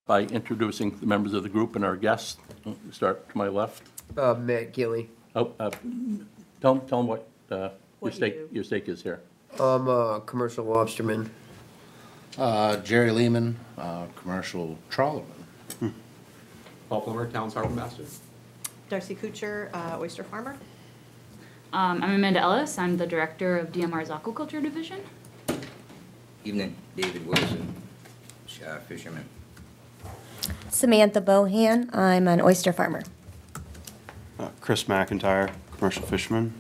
by introducing the members of the group and our guests. Start to my left. Matt Gilly. Oh, tell them what What you your stake is here. I'm a commercial lobsterman. Jerry Lehman, commercial trawlerman. Paul Plummer, Town's Harbor Master. Darcy Kuchar, oyster farmer. I'm Amanda Ellis. I'm the director of DMR's Aquaculture division. Evening, David Wilson, fisherman. Samantha Bohan, I'm an oyster farmer. Chris McIntyre, commercial fisherman.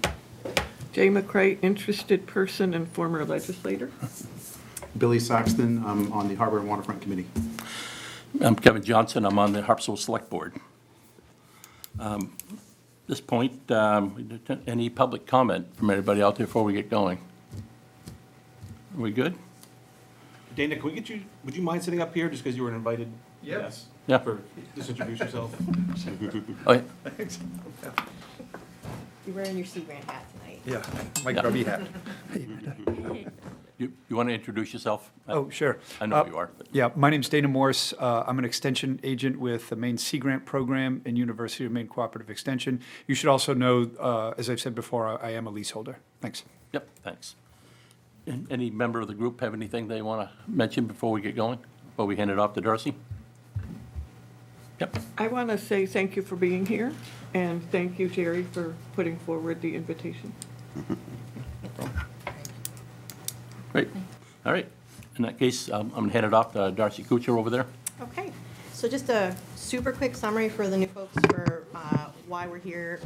Jay McCray, interested person and former legislator. Billy Saxton, I'm on the Harbor and Waterfront Committee. I'm Kevin Johnson. I'm on the Harpswell Select Board. At this point, any public comment from anybody out there before we get going? Are we good? Dana, can we get you, would you mind sitting up here just because you were an invited guest? Yeah. Just introduce yourself. Oh, yeah. You're wearing your Sea Grant hat tonight. Yeah, my grubby hat. You want to introduce yourself? Oh, sure. I know who you are. But. Yeah, my name's Dana Morse. I'm an extension agent with the Maine Sea Grant Program and University of Maine Cooperative Extension. You should also know, as I've said before, I am a leaseholder. Thanks. Yep, thanks. Any member of the group have anything they want to mention before we get going? Before we hand it off to Darcy? Yep. I want to say thank you for being here, and thank you, Jerry, for putting forward the invitation. Great. All right. In that case, I'm going to hand it off to Darcy Kuchar over there. Okay, so just a super quick summary for the new folks for why we're here.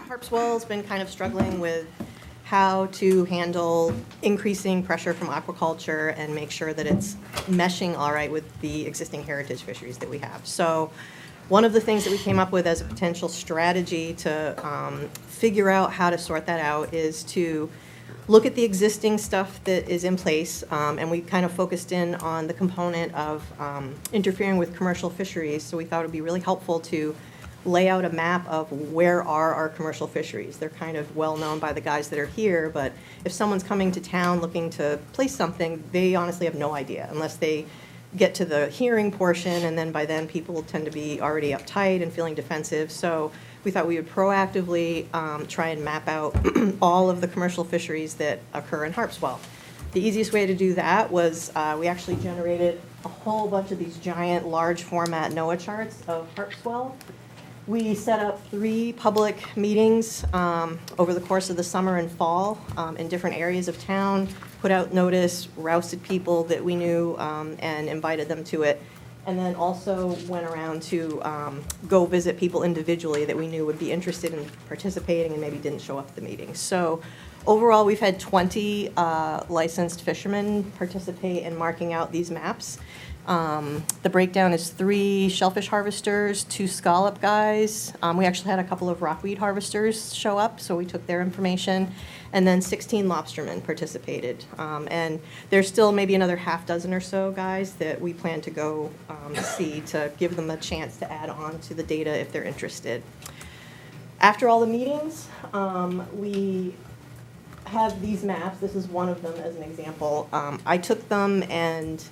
Harpswell's been kind of struggling with how to handle increasing pressure from aquaculture and make sure that it's meshing all right with the existing heritage fisheries that we have. So one of the things that we came up with as a potential strategy to figure out how to sort that out is to look at the existing stuff that is in place, and we kind of focused in on the component of interfering with commercial fisheries. So we thought it would be really helpful to lay out a map of where are our commercial fisheries. They're kind of well known by the guys that are here, but if someone's coming to town looking to place something, they honestly have no idea unless they get to the hearing portion, and then by then people tend to be already uptight and feeling defensive. So we thought we would proactively try and map out all of the commercial fisheries that occur in Harpswell. The easiest way to do that was we actually generated a whole bunch of these giant large format NOAA charts of Harpswell. We set up 3 public meetings over the course of the summer and fall in different areas of town, put out notice, rousted people that we knew, and invited them to it. And then also went around to go visit people individually that we knew would be interested in participating and maybe didn't show up at the meeting. So overall, we've had 20 licensed fishermen participate in marking out these maps. The breakdown is 3 shellfish harvesters, 2 scallop guys. We actually had a couple of rockweed harvesters show up, so we took their information. And then 16 lobstermen participated. And there's still maybe another half dozen or so guys that we plan to go see to give them a chance to add on to the data if they're interested. After all the meetings, we have these maps. This is one of them as an example. I took them and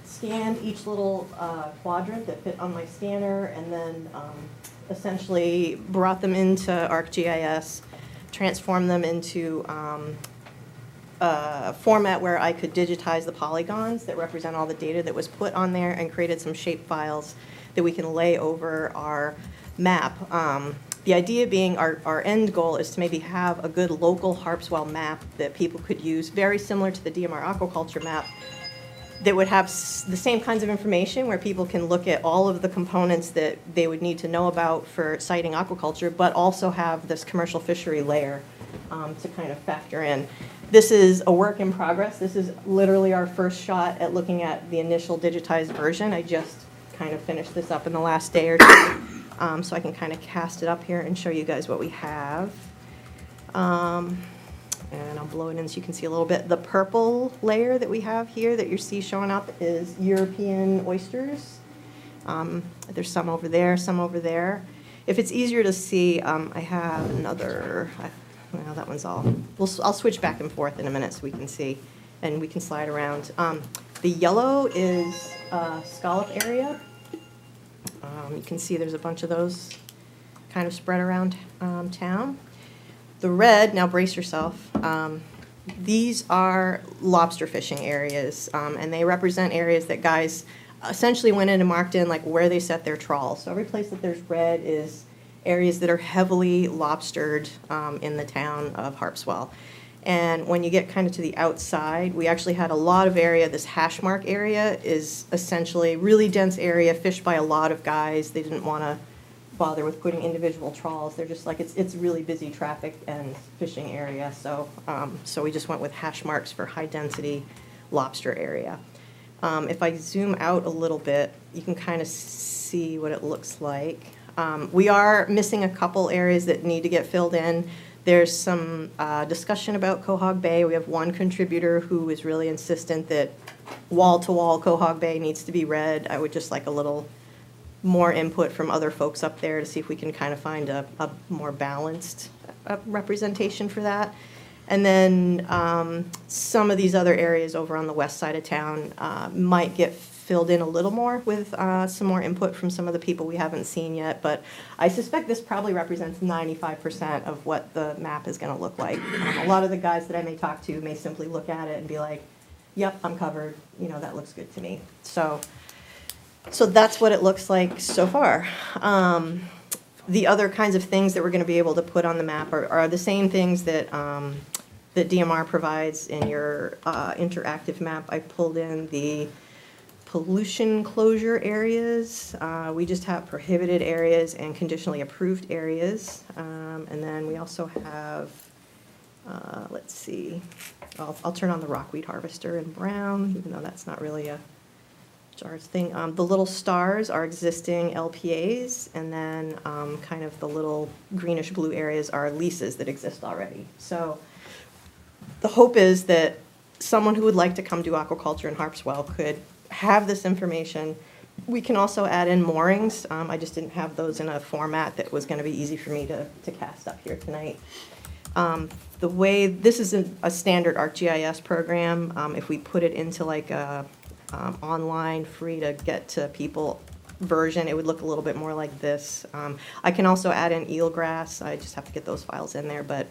scanned each little quadrant that fit on my scanner, and then essentially brought them into ArcGIS, transformed them into a format where I could digitize the polygons that represent all the data that was put on there, and created some shape files that we can lay over our map. The idea being our end goal is to maybe have a good local Harpswell map that people could use, very similar to the DMR aquaculture map, that would have the same kinds of information where people can look at all of the components that they would need to know about for siting aquaculture, but also have this commercial fishery layer to kind of factor in. This is a work in progress. This is literally our first shot at looking at the initial digitized version. I just kind of finished this up in the last day or two, so I can kind of cast it up here and show you guys what we have. And I'll blow it in so you can see a little bit. The purple layer that we have here that you see showing up is European oysters. There's some over there, some over there. If it's easier to see, I have another, well, that one's all, I'll switch back and forth in a minute so we can see, and we can slide around. The yellow is scallop area. You can see there's a bunch of those kind of spread around town. The red, now brace yourself, these are lobster fishing areas, and they represent areas that guys essentially went in and marked in like where they set their trawls. So every place that there's red is areas that are heavily lobstered in the town of Harpswell. And when you get kind of to the outside, we actually had a lot of area. This hash mark area is essentially really dense area fished by a lot of guys. They didn't want to bother with putting individual trawls. They're just like, it's really busy traffic and fishing area. So, so we just went with hash marks for high density lobster area. If I zoom out a little bit, you can kind of see what it looks like. We are missing a couple areas that need to get filled in. There's some discussion about Quahog Bay. We have one contributor who is really insistent that wall-to-wall Quahog Bay needs to be red. I would just like a little more input from other folks up there to see if we can kind of find a more balanced representation for that. And then some of these other areas over on the west side of town might get filled in a little more with some more input from some of the people we haven't seen yet. But I suspect this probably represents 95% of what the map is going to look like. A lot of the guys that I may talk to may simply look at it and be like, yep, I'm covered. You know, that looks good to me. So that's what it looks like so far. The other kinds of things that we're going to be able to put on the map are the same things that that DMR provides in your interactive map. I pulled in the pollution closure areas. We just have prohibited areas and conditionally approved areas. And then we also have, let's see, I'll turn on the rockweed harvester in brown, even though that's not really a JARS thing. The little stars are existing LPAs, and then kind of the little greenish blue areas are leases that exist already. So the hope is that someone who would like to come do aquaculture in Harpswell could have this information. We can also add in moorings. I just didn't have those in a format that was going to be easy for me to cast up here tonight. The way, this is a standard ArcGIS program. If we put it into like a online, free to get to people version, it would look a little bit more like this. I can also add in eelgrass. I just have to get those files in there, but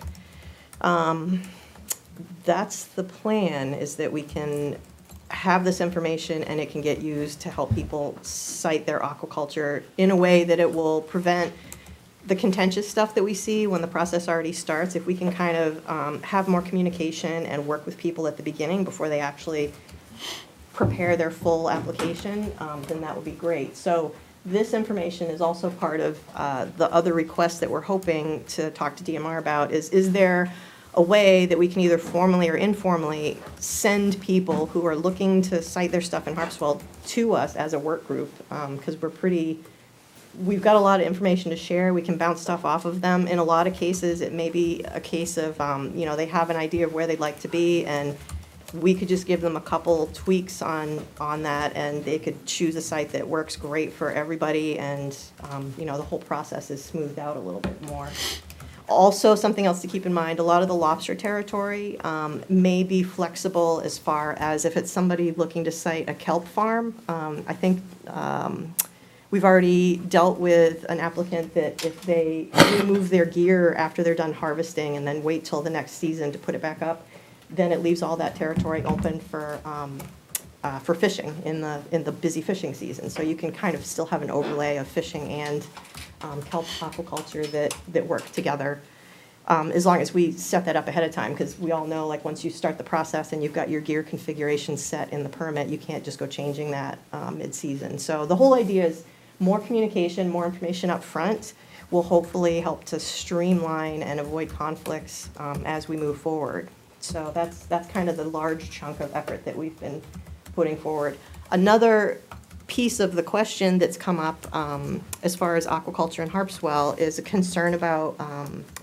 that's the plan, is that we can have this information and it can get used to help people site their aquaculture in a way that it will prevent the contentious stuff that we see when the process already starts. If we can kind of have more communication and work with people at the beginning before they actually prepare their full application, then that would be great. So this information is also part of the other requests that we're hoping to talk to DMR about. Is there a way that we can either formally or informally send people who are looking to site their stuff in Harpswell to us as a work group? Because we've got a lot of information to share. We can bounce stuff off of them. In a lot of cases, it may be a case of, they have an idea of where they'd like to be, and we could just give them a couple tweaks on that, and they could choose a site that works great for everybody, and the whole process is smoothed out a little bit more. Also, something else to keep in mind, a lot of the lobster territory may be flexible as far as if it's somebody looking to site a kelp farm. I think we've already dealt with an applicant that if they remove their gear after they're done harvesting and then wait till the next season to put it back up, then it leaves all that territory open for fishing in the busy fishing season. So you can kind of still have an overlay of fishing and kelp aquaculture that work together, as long as we set that up ahead of time, because we all know, like, once you start the process and you've got your gear configuration set in the permit, you can't just go changing that mid-season. So the whole idea is more communication, more information up front will hopefully help to streamline and avoid conflicts as we move forward. So that's kind of the large chunk of effort that we've been putting forward. Another piece of the question that's come up as far as aquaculture in Harpswell is a concern about,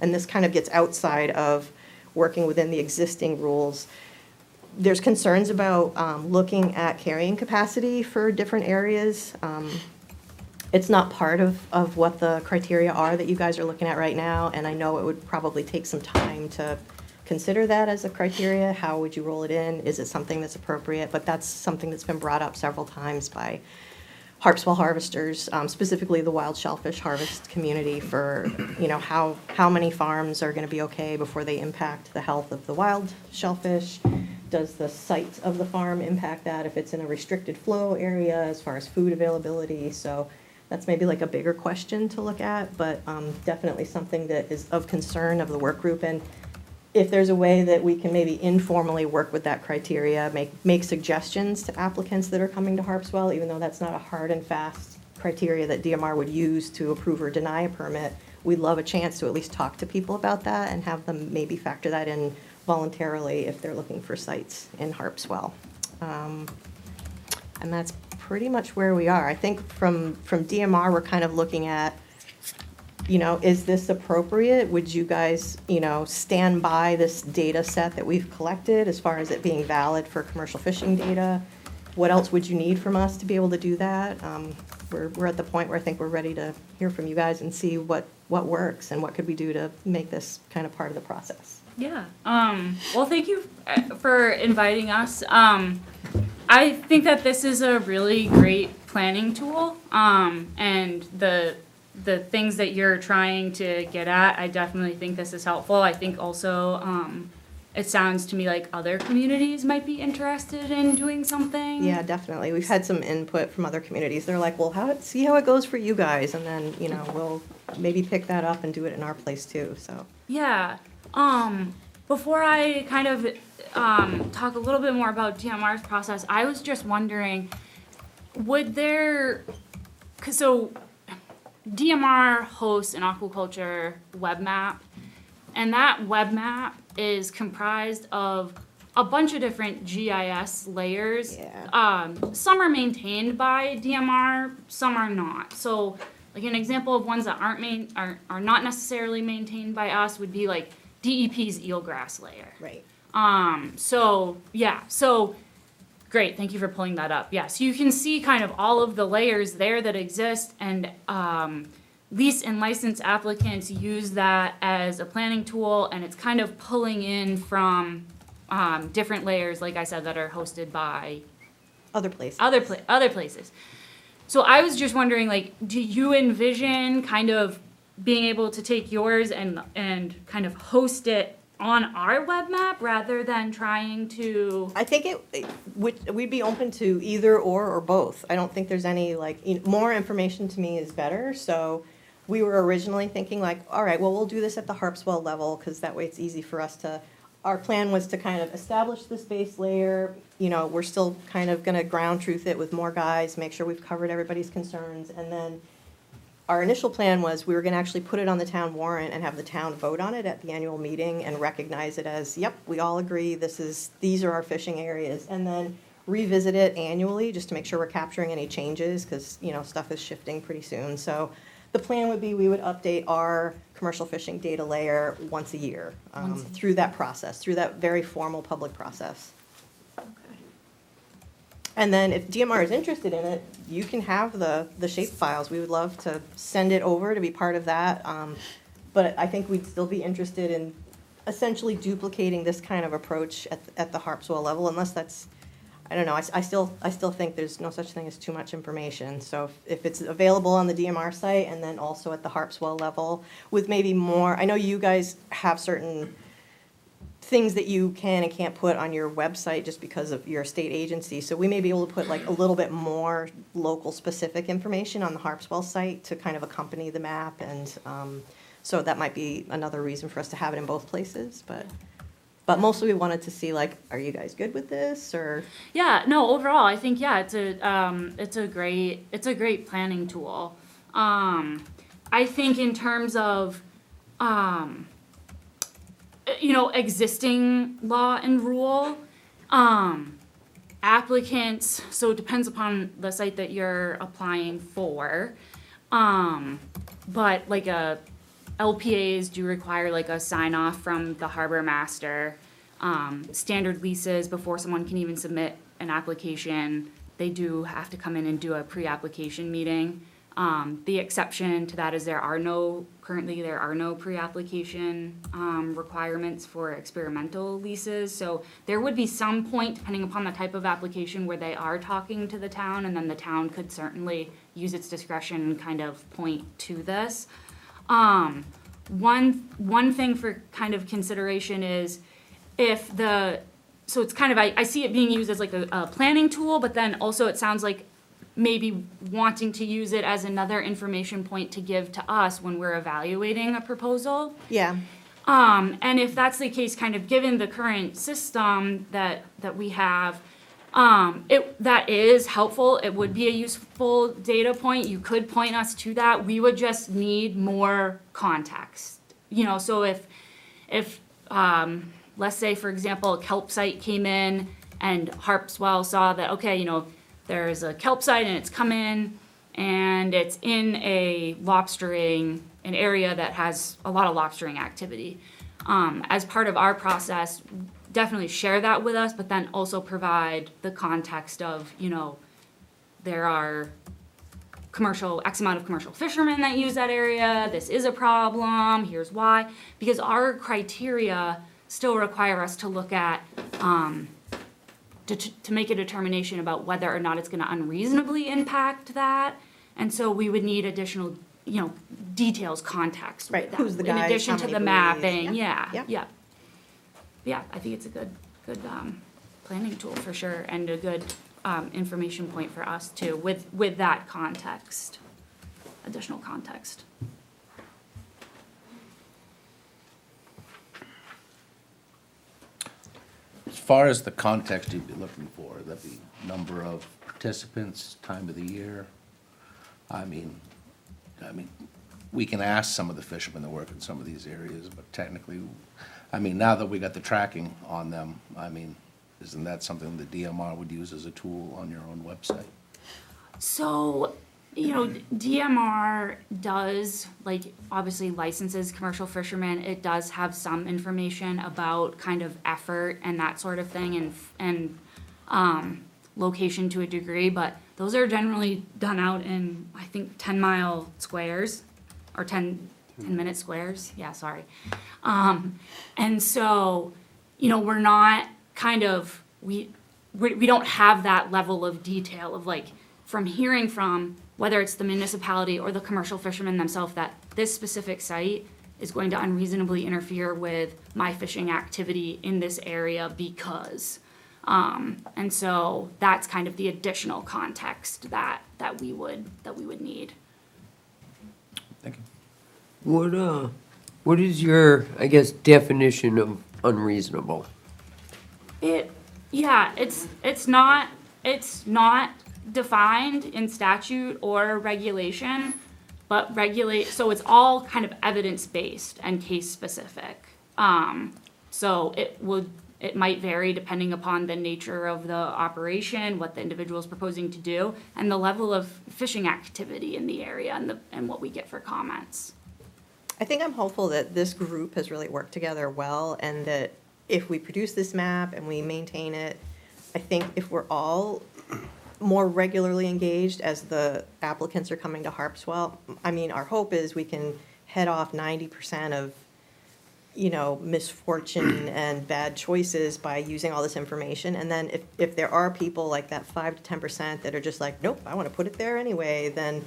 and this kind of gets outside of working within the existing rules, there's concerns about looking at carrying capacity for different areas. It's not part of what the criteria are that you guys are looking at right now, and I know it would probably take some time to consider that as a criteria? How would you roll it in? Is it something that's appropriate? But that's something that's been brought up several times by Harpswell harvesters, specifically the wild shellfish harvest community for, how many farms are going to be okay before they impact the health of the wild shellfish? Does the site of the farm impact that if it's in a restricted flow area as far as food availability? So that's maybe like a bigger question to look at, but definitely something that is of concern of the work group. And if there's a way that we can maybe informally work with that criteria, make suggestions to applicants that are coming to Harpswell, even though that's not a hard and fast criteria that DMR would use to approve or deny a permit, we'd love a chance to at least talk to people about that and have them maybe factor that in voluntarily if they're looking for sites in Harpswell. And that's pretty much where we are. I think from DMR, we're kind of looking at, is this appropriate? Would you guys, stand by this data set that we've collected as far as it being valid for commercial fishing data? What else would you need from us to be able to do that? We're at the point where I think we're ready to hear from you guys and see what works and what could we do to make this kind of part of the process. Yeah. Well, thank you for inviting us. I think that this is a really great planning tool, and the things that you're trying to get at, I definitely think this is helpful. I think also it sounds to me like other communities might be interested in doing something. Yeah, definitely. We've had some input from other communities. They're like, well, see how it goes for you guys, and then, we'll maybe pick that up and do it in our place too, so. Yeah. Before I kind of talk a little bit more about DMR's process, I was just wondering, so DMR hosts an aquaculture web map, and that web map is comprised of a bunch of different GIS layers. Yeah. Some are maintained by DMR, some are not. So, like an example of ones that are not necessarily maintained by us would be like DEP's eelgrass layer. Right. So great, thank you for pulling that up. Yeah, so you can see kind of all of the layers there that exist, and lease and license applicants use that as a planning tool, and it's kind of pulling in from different layers, like I said, that are hosted by Other places. other places. So I was just wondering, like, do you envision kind of being able to take yours and kind of host it on our web map rather than trying to? I think we'd be open to either or both. I don't think there's any, more information to me is better. So we were originally thinking all right, well, we'll do this at the Harpswell level because that way it's easy for us to, our plan was to kind of establish this base layer. We're still kind of going to ground truth it with more guys, make sure we've covered everybody's concerns. And then our initial plan was we were going to actually put it on the town warrant and have the town vote on it at the annual meeting and recognize it as, yep, we all agree these are our fishing areas. And then revisit it annually just to make sure we're capturing any changes because, stuff is shifting pretty soon. So the plan would be we would update our commercial fishing data layer once a year through that process, through that very formal public process. And then if DMR is interested in it, you can have the shape files. We would love to send it over to be part of that. But I think we'd still be interested in essentially duplicating this kind of approach at the Harpswell level, unless that's, I don't know, I still think there's no such thing as too much information. So if it's available on the DMR site and then also at the Harpswell level with maybe more, I know you guys have certain things that you can and can't put on your website just because of your state agency. So we may be able to put a little bit more local specific information on the Harpswell site to kind of accompany the map. And so that might be another reason for us to have it in both places. But mostly we wanted to see are you guys good with this or? Yeah, no, overall, I think, yeah, it's a great planning tool. I think in terms of, existing law and rule, applicants, so it depends upon the site that you're applying for. But LPAs do require a sign off from the harbor master. Standard leases, before someone can even submit an application, they do have to come in and do a pre-application meeting. The exception to that is currently there are no pre-application requirements for experimental leases. So there would be some point, depending upon the type of application, where they are talking to the town, and then the town could certainly use its discretion and kind of point to this. One thing for kind of consideration is so it's kind of, I see it being used as like a planning tool, but then also it sounds like maybe wanting to use it as another information point to give to us when we're evaluating a proposal. Yeah. And if that's the case, kind of given the current system that we have, that is helpful. It would be a useful data point. You could point us to that. We would just need more context. So if let's say, for example, a kelp site came in and Harpswell saw that, okay, there's a kelp site and it's come in and it's in an area that has a lot of lobstering activity. As part of our process, definitely share that with us, but then also provide the context of, there are X amount of commercial fishermen that use that area, this is a problem, here's why. Because our criteria still require us to look at, to make a determination about whether or not it's gonna unreasonably impact that. And so we would need additional, details, context with Right, that. who's the In guys, addition how to many the buoys, mapping, yeah, yeah. Yeah, I think it's a good planning tool for sure, and a good information point for us too, with that context, additional context. As far as the context you'd be looking for, that'd be number of participants, time of the year. I mean, we can ask some of the fishermen that work in some of these areas, but technically, now that we got the tracking on them, isn't that something the DMR would use as a tool on your own website? So, DMR does, obviously licenses commercial fishermen. It does have some information about kind of effort and that sort of thing and location to a degree, but those are generally done out in, I think, 10-mile squares or 10-minute squares. Yeah, sorry. And so, we're not we don't have that level of detail of from hearing from whether it's the municipality or the commercial fishermen themselves that this specific site is going to unreasonably interfere with my fishing activity in this area because. And so that's kind of the additional context that we would need. Thank you. What is your, I guess, definition of unreasonable? It's not defined in statute or regulation, but so it's all kind of evidence-based and case-specific. So it might vary depending upon the nature of the operation, what the individual is proposing to do, and the level of fishing activity in the area and what we get for comments. I think I'm hopeful that this group has really worked together well, and that if we produce this map and we maintain it, I think if we're all more regularly engaged as the applicants are coming to Harpswell, our hope is we can head off 90% of, misfortune and bad choices by using all this information. And then if there are people like that 5 to 10% that are just like, nope, I want to put it there anyway, then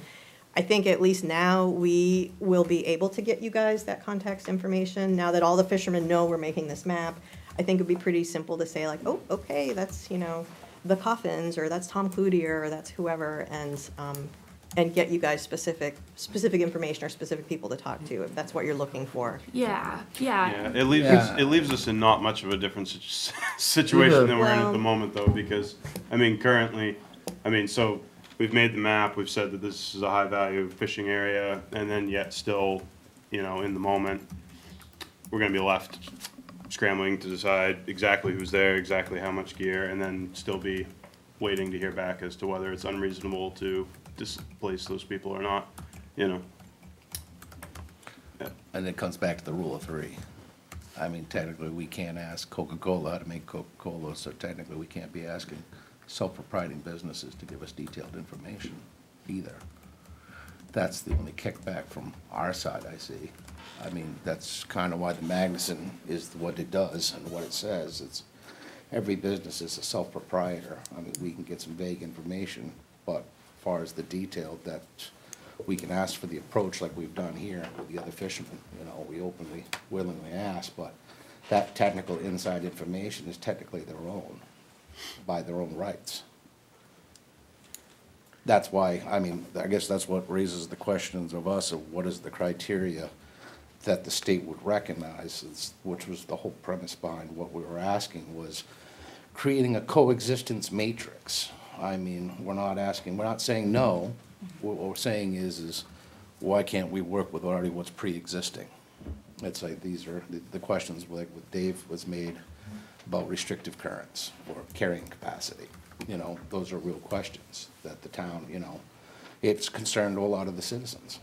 I think at least now we will be able to get you guys that context information. Now that all the fishermen know we're making this map, I think it'd be pretty simple to say oh, okay, that's, the Coffins, or that's Tom Cloutier, or that's whoever, and get you guys specific information or specific people to talk to if that's what you're looking for. Yeah. It leaves us in not much of a different situation than we're in at the moment, though, because currently, so we've made the map, we've said that this is a high value fishing area, and then yet still, in the moment, we're gonna be left scrambling to decide exactly who's there, exactly how much gear, and then still be waiting to hear back as to whether it's unreasonable to displace those people or not, And it comes back to the rule of three. Technically, we can't ask Coca-Cola how to make Coca-Cola, so technically we can't be asking self-proprietary businesses to give us detailed information either. That's the only kickback from our side I see. I mean, that's kind of why the Magnuson is what it does and what it says. It's, every business is a self-proprietor. I mean, we can get some vague information, but as far as the detail, that we can ask for the approach like we've done here with the other fishermen. You know, we openly, willingly ask, but that technical inside information is technically their own, by their own rights. That's why, I mean, I guess that's what raises the questions of us of what is the criteria that the state would recognize, which was the whole premise behind what we were asking, was creating a coexistence matrix. I mean, we're not saying no. What we're saying is why can't we work with already what's pre-existing? It's like, these are the questions like what Dave was made about restrictive currents or carrying capacity. You know, those are real questions that the town, you know, it's concerned to a lot of the citizens.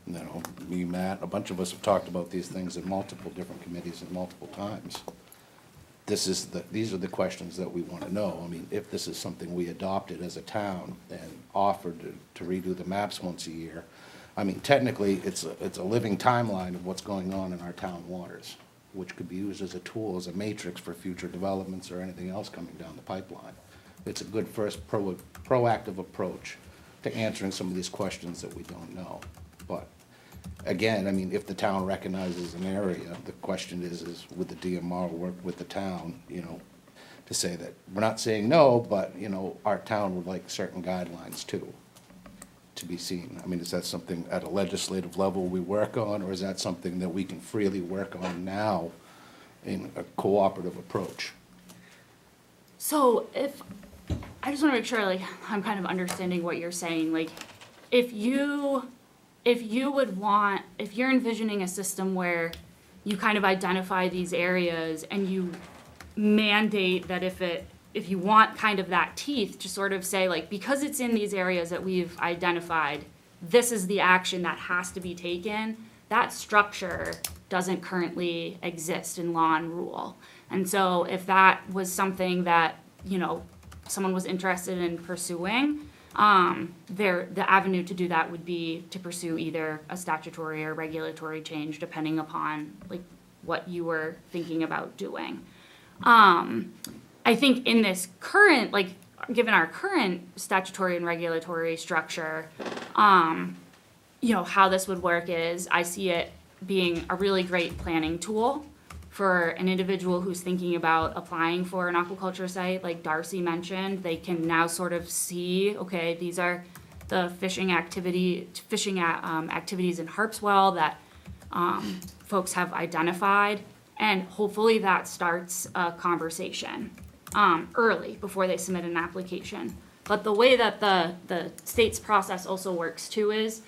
You know, me, Matt, a bunch of us have talked about these things in multiple different committees and multiple times. These are the questions that we want to know. I mean, if this is something we adopted as a town and offered to redo the maps once a year, I mean, technically, it's a living timeline of what's going on in our town waters, which could be used as a tool, as a matrix for future developments or anything else coming down the pipeline. It's a good first proactive approach to answering some of these questions that we don't know. But again, I mean, if the town recognizes an area, the question is would the DMR work with the town, you know, to say that, we're not saying no, but, you know, our town would like certain guidelines too, to be seen. I mean, is that something at a legislative level we work on, or is that something that we can freely work on now in a cooperative approach? So I just want to make sure, like, I'm kind of understanding what you're saying. Like, if you're envisioning a system where you kind of identify these areas and you mandate that if you want kind of that teeth to sort of say, like, because it's in these areas that we've identified, this is the action that has to be taken, that structure doesn't currently exist in law and rule. And so if that was something that, you know, someone was interested in pursuing, the avenue to do that would be to pursue either a statutory or regulatory change, depending upon like what you were thinking about doing. I think in this current, like, given our current statutory and regulatory structure, you know, how this would work is I see it being a really great planning tool for an individual who's thinking about applying for an aquaculture site. Like Darcy mentioned, they can now sort of see, okay, these are the fishing activities in Harpswell that folks have identified, and hopefully that starts a conversation early before they submit an application. But the way that the state's process also works too is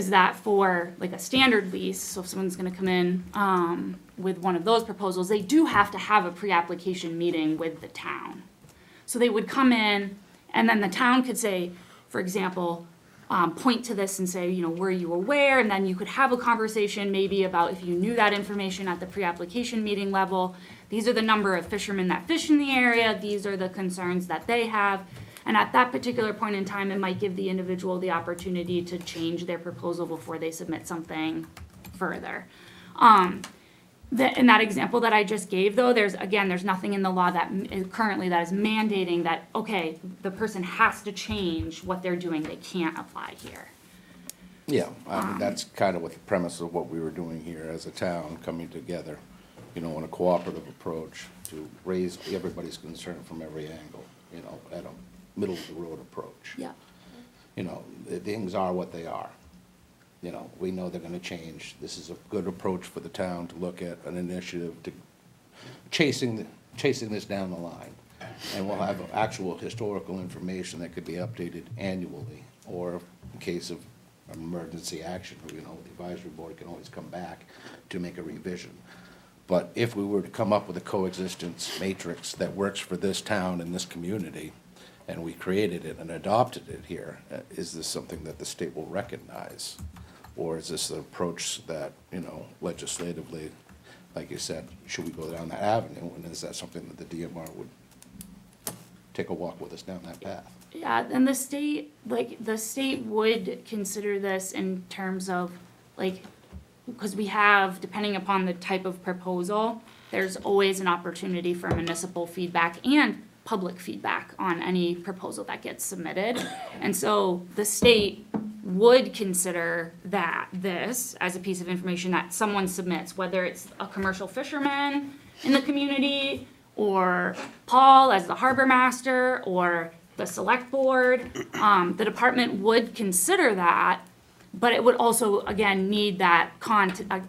that for like a standard lease, so if someone's gonna come in with one of those proposals, they do have to have a pre-application meeting with the town. So they would come in, and then the town could say, for example, point to this and say, you know, were you aware? And then you could have a conversation maybe about if you knew that information at the pre-application meeting level. These are the number of fishermen that fish in the area. These are the concerns that they have. And at that particular point in time, it might give the individual the opportunity to change their proposal before they submit something further. In that example that I just gave, though, there's nothing in the law that is currently that is mandating that, okay, the person has to change what they're doing. They can't apply here. Yeah, I mean, that's kind of what the premise of what we were doing here as a town, coming together, you know, in a cooperative approach to raise everybody's concern from every angle, you know, at a middle-of-the-road approach. Yeah. You know, the things are what they are. You know, we know they're gonna change. This is a good approach for the town to look at an initiative to chasing this down the line. And we'll have actual historical information that could be updated annually, or in case of emergency action, you know, the advisory board can always come back to make a revision. But if we were to come up with a coexistence matrix that works for this town and this community, and we created it and adopted it here, is this something that the state will recognize? Or is this an approach that, you know, legislatively, like you said, should we go down that avenue? And is that something that the DMR would take a walk with us down that path? Yeah, and the state would consider this in terms of, like, because we have, depending upon the type of proposal, there's always an opportunity for municipal feedback and public feedback on any proposal that gets submitted. And so the state would consider this as a piece of information that someone submits, whether it's a commercial fisherman in the community, or Paul as the harbor master, or the select board. The department would consider that, but it would also, again, need that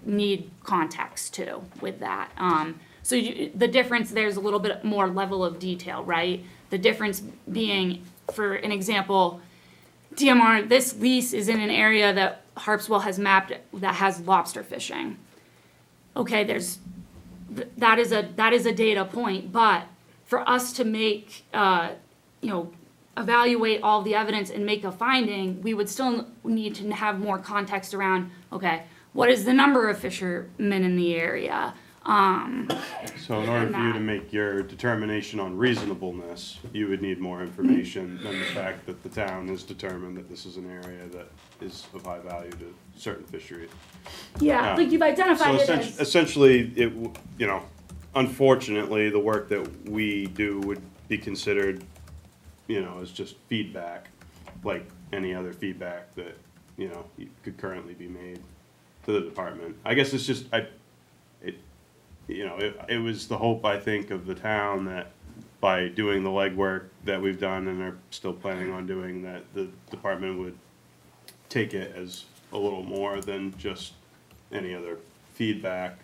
need context too with that. So the difference, there's a little bit more level of detail, right? The difference being, for an example, DMR, this lease is in an area that Harpswell has mapped that has lobster fishing. Okay, that is a data point, but for us to make, evaluate all the evidence and make a finding, we would still need to have more context around, okay, what is the number of fishermen in the area? So in order for you to make your determination on reasonableness, you would need more information than the fact that the town has determined that this is an area that is of high value to certain fisheries. Yeah, like you've identified So it as. essentially, unfortunately, the work that we do would be considered, as just feedback, like any other feedback that, could currently be made to the department. I guess it's just, it was the hope, I think, of the town that by doing the legwork that we've done and are still planning on doing, that the department would take it as a little more than just any other feedback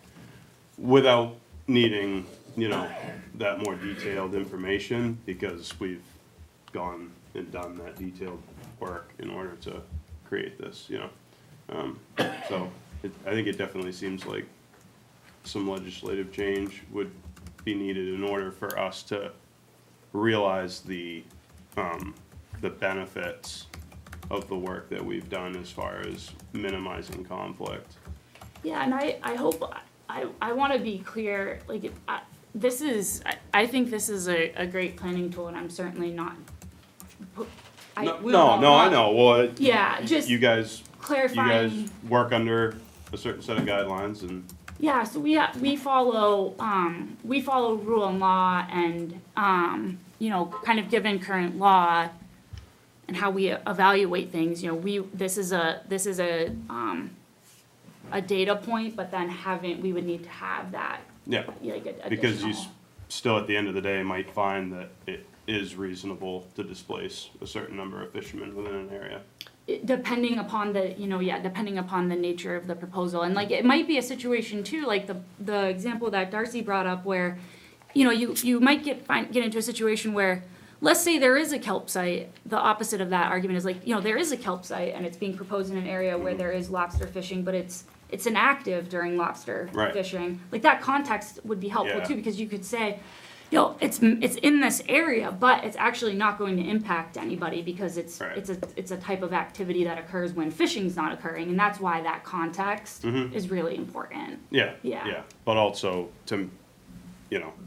without needing, that more detailed information, because we've gone and done that detailed work in order to create this, So I think it definitely seems like some legislative change would be needed in order for us to realize the benefits of the work that we've done as far as minimizing conflict. Yeah, and I hope, I want to be clear, like, I think this is a great planning tool, and I'm certainly not. I know, well, Yeah, just you guys clarifying. work under a certain set of guidelines, and Yeah, so we follow rule and law, and kind of given current law and how we evaluate things. This is a data point, but then we would need to have that. yeah, Like because you additional. still at the end of the day might find that it is reasonable to displace a certain number of fishermen within an area. Depending upon depending upon the nature of the proposal. And like, it might be a situation too, like the example that Darcy brought up where, you might get into a situation where, let's say there is a kelp site, the opposite of that argument is like, there is a kelp site and it's being proposed in an area where there is lobster fishing, but it's inactive during lobster Right. fishing. Like, that context would be helpful Yeah. too, because you could say, it's in this area, but it's actually not going to impact anybody because it's Right. it's a type of activity that occurs when fishing's not occurring, and that's why that context is really important. Yeah. Yeah. But also to,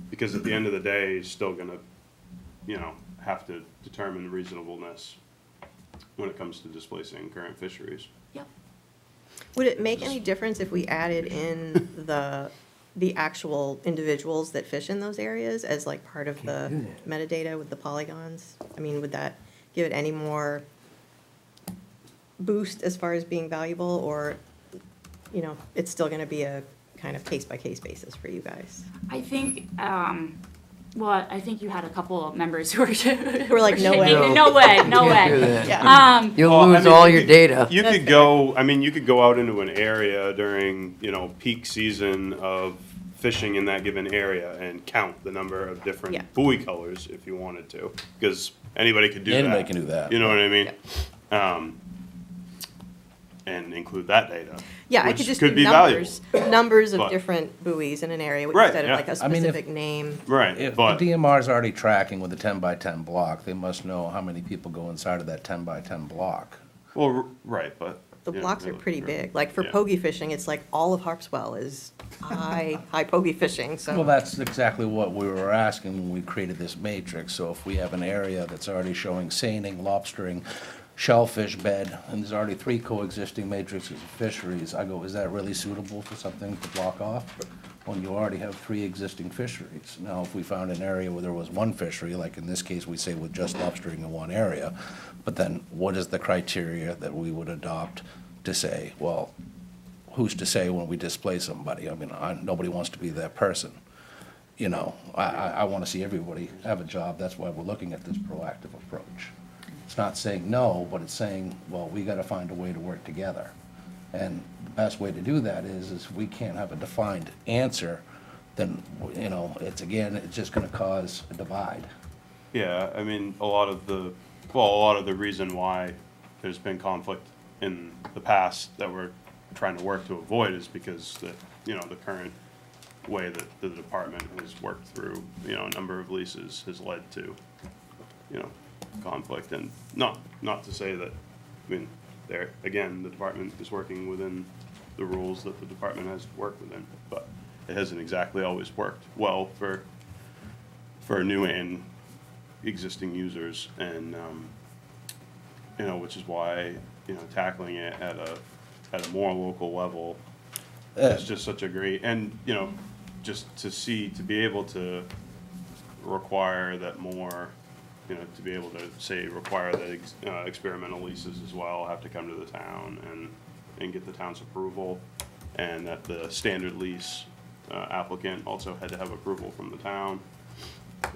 because at the end of the day, you're still gonna, have to determine reasonableness when it comes to displacing current fisheries. Yep. Would it make any difference if we added in the actual individuals that fish in those areas as like part of the metadata with the polygons? I mean, would that give it any more boost as far as being valuable, or, it's still gonna be a kind of case-by-case basis for you guys? I think, I think you had a couple of members who were like, no way. No way, no Can't do way. that. Yeah. You'll Well, lose all your you data. You could go out into an area during, peak season of fishing in that given area and count the number of Yeah. different buoy colors if you wanted to, because anybody could do that. Anybody can do that. You know what I mean? And include that data. Yeah, I which could just could do be valuable. numbers of But- different buoys in an area Right, instead of yeah. like a I mean, if- specific name. Right, If the but, DMR is already tracking with a 10 by 10 block, they must know how many people go inside of that 10 by 10 block. well, right, but The Yeah, blocks yeah, are pretty yeah. big. Like for Yeah. pogie fishing, it's like all of Harpswell is high pogie fishing, so. Well, that's exactly what we were asking when we created this matrix. So if we have an area that's already showing seining, lobstering, shellfish bed, and there's already 3 coexisting matrices of fisheries, I go, is that really suitable for something to block off? When you already have 3 existing fisheries. Now, if we found an area where there was 1 fishery, like in this case, we say with just lobstering in 1 area, but then what is the criteria that we would adopt to say, well, who's to say when we displace somebody? I mean, nobody wants to be that person. You know, I want to see everybody have a job. That's why we're looking at this proactive approach. It's not saying no, but it's saying, well, we got to find a way to work together. And the best way to do that is if we can't have a defined answer, then, you know, it's just going to cause a divide. Yeah, I mean, a lot of the reason why there's been conflict in the past that we're trying to work to avoid is because the current way that the department has worked through, a number of leases has led to, conflict. And not to say that, there, again, the department is working within the rules that the department has to work within, but it hasn't exactly always worked well for new and existing users, and which is why tackling it at a more local level is just such a great, and just to be able to require that more, to be able to require that experimental leases as well have to come to the town and get the town's approval, and that the standard lease applicant also had to have approval from the town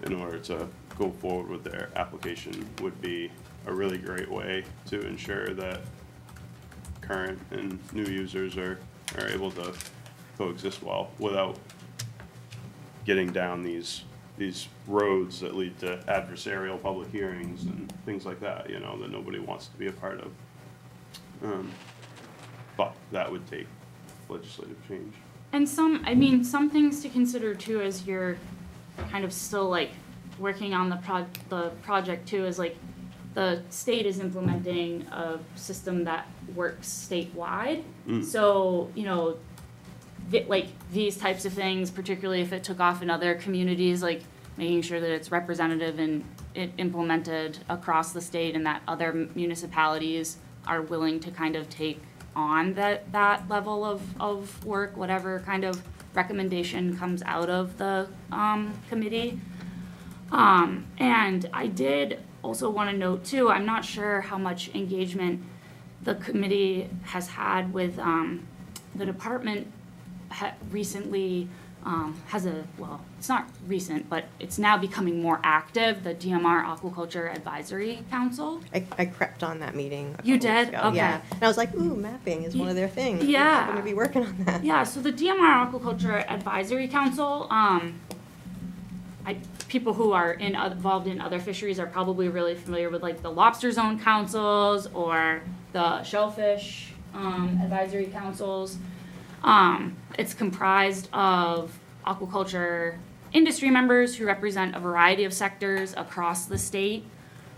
in order to go forward with their application would be a really great way to ensure that current and new users are able to coexist well without getting down these roads that lead to adversarial public hearings and things like that, that nobody wants to be a part of. But that would take legislative change. And some things to consider too as you're kind of still working on the project too is the state is implementing a system that works statewide. So, these types of things, particularly if it took off in other communities, making sure that it's representative and it implemented across the state and that other municipalities are willing to kind of take on that level of work, whatever kind of recommendation comes out of the committee. And I did also want to note too, I'm not sure how much engagement the committee has had with the department recently it's not recent, but it's now becoming more active, the DMR Aquaculture Advisory Council. I crept on that meeting. You did? Ago. Okay. Yeah. And I was like, ooh, mapping is one of their things. Yeah. I'm going to be working on that. Yeah, so the DMR Aquaculture Advisory Council, people who are involved in other fisheries are probably really familiar with the lobster zone councils or the shellfish advisory councils. It's comprised of aquaculture industry members who represent a variety of sectors across the state.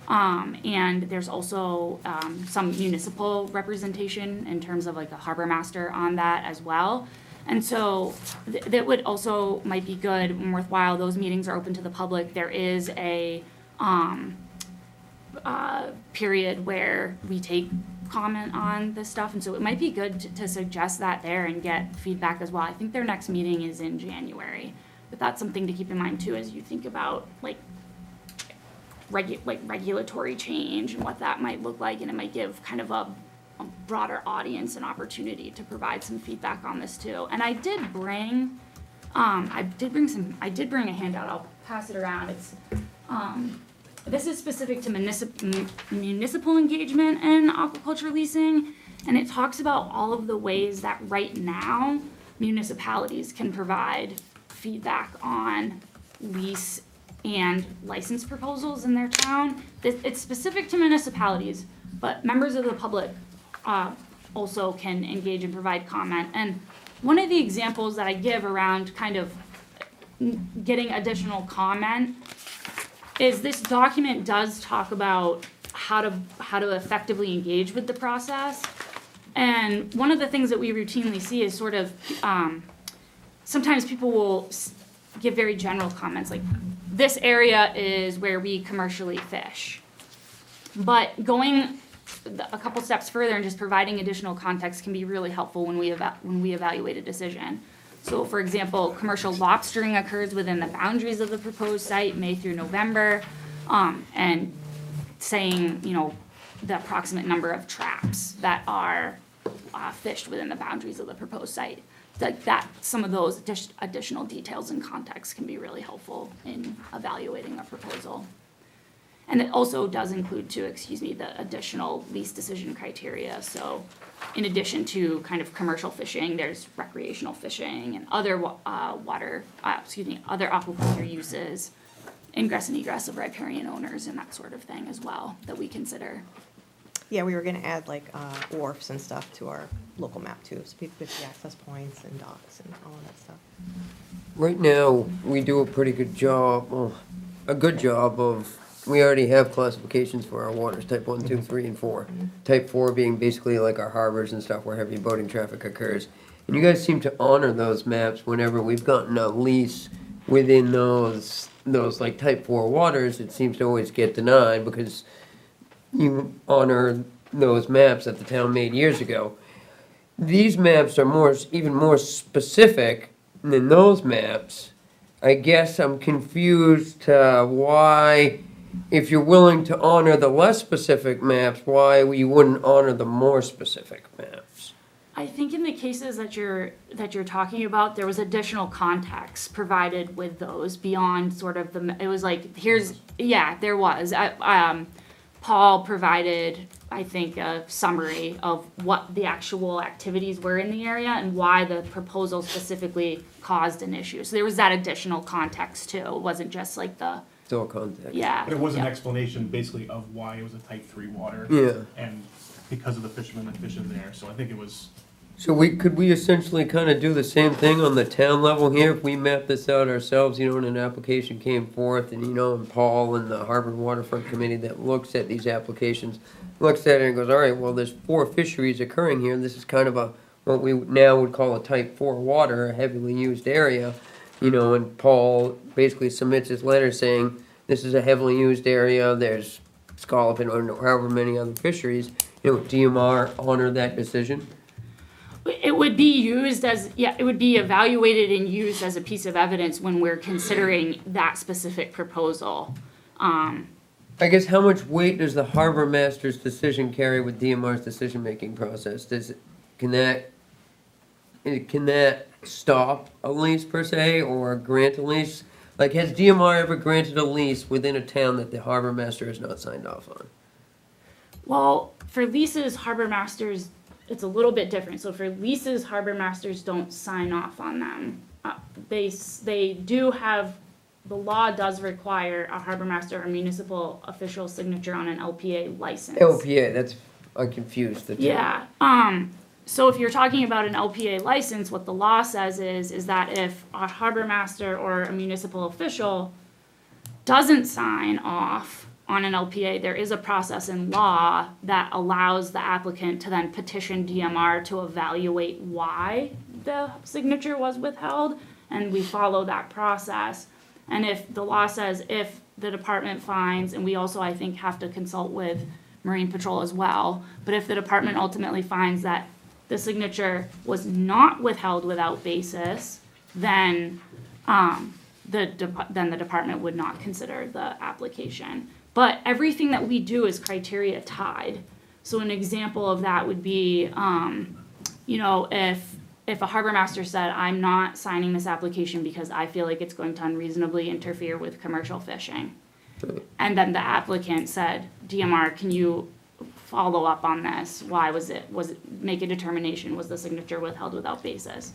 And there's also some municipal representation in terms of a harbor master on that as well. And so that would also might be good and worthwhile. Those meetings are open to the public. There is a period where we take comment on this stuff, and so it might be good to suggest that there and get feedback as well. I think their next meeting is in January, but that's something to keep in mind too as you think about regulatory change and what that might look like, and it might give kind of a broader audience an opportunity to provide some feedback on this too. And I did bring a handout. I'll pass it around. It's this is specific to municipal engagement in aquaculture leasing, and it talks about all of the ways that right now municipalities can provide feedback on lease and license proposals in their town. It's specific to municipalities, but members of the public also can engage and provide comment. And one of the examples that I give around kind of getting additional comment is this document does talk about how to effectively engage with the process, And one of the things that we routinely see is sort of, sometimes people will give very general comments, like, this area is where we commercially fish. But going a couple steps further and just providing additional context can be really helpful when we evaluate a decision. So for example, commercial lobstering occurs within the boundaries of the proposed site, May through November, and saying, you know, the approximate number of traps that are fished within the boundaries of the proposed site. Like that, some of those additional details and context can be really helpful in evaluating a proposal. And it also does include too, the additional lease decision criteria. So in addition to kind of commercial fishing, there's recreational fishing and other other aquaculture uses, ingress and egress of riparian owners and that sort of thing as well that we consider. Yeah, we were gonna add like wharfs and stuff to our local map too, so people could see access points and docks and all of that stuff. Right now, we do a pretty good job, we already have classifications for our waters, type 1, 2, 3, and 4. Type 4 being basically like our harbors and stuff where heavy boating traffic occurs. And you guys seem to honor those maps whenever we've gotten a lease within those like type 4 waters. It seems to always get denied because you honor those maps that the town made years ago. These maps are even more specific than those maps. I guess I'm confused why, if you're willing to honor the less specific maps, why you wouldn't honor the more specific maps. I think in the cases that you're talking about, there was additional context provided with those beyond sort of it was like, there was. Paul provided, I think, a summary of what the actual activities were in the area and why the proposal specifically caused an issue. So there was that additional context too. It wasn't just like It's all context. yeah. But it was an yeah. explanation basically of why it was a type 3 water. Yeah. And because of the fishermen that fish in there, so I think it was, So could we essentially kind of do the same thing on the town level here if we map this out ourselves, and an application came forth and, and Paul and the Harbor Waterfront Committee that looks at these applications, looks at it and goes, all right, well, there's 4 fisheries occurring here. This is kind of what we now would call a type 4 water, a heavily used area, and Paul basically submits his letter saying, this is a heavily used area, there's scalloping or however many other fisheries, DMR honor that decision? It would be used it would be evaluated and used as a piece of evidence when we're considering that specific proposal. I guess how much weight does the harbor master's decision carry with DMR's decision-making process? Can that stop a lease per se, or grant a lease? Like, has DMR ever granted a lease within a town that the harbor master has not signed off on? Well, for leases, harbor masters, it's a little bit different. So for leases, harbor masters don't sign off on them. They do have, the law does require a harbor master or municipal official signature on an LPA license. LPA, I'm confused. Yeah. So if you're talking about an LPA license, what the law says is that if a harbor master or a municipal official doesn't sign off on an LPA, there is a process in law that allows the applicant to then petition DMR to evaluate why the signature was withheld, and we follow that process. And if the law says if the department finds, and we also, I think, have to consult with Marine Patrol as well, but if the department ultimately finds that the signature was not withheld without basis, then the department would not consider the application. But everything that we do is criteria tied. So an example of that would be, if a harbor master said, I'm not signing this application because I feel like it's going to unreasonably interfere with commercial fishing. And then the applicant said, DMR, can you follow up on this? Why was it make a determination, was the signature withheld without basis?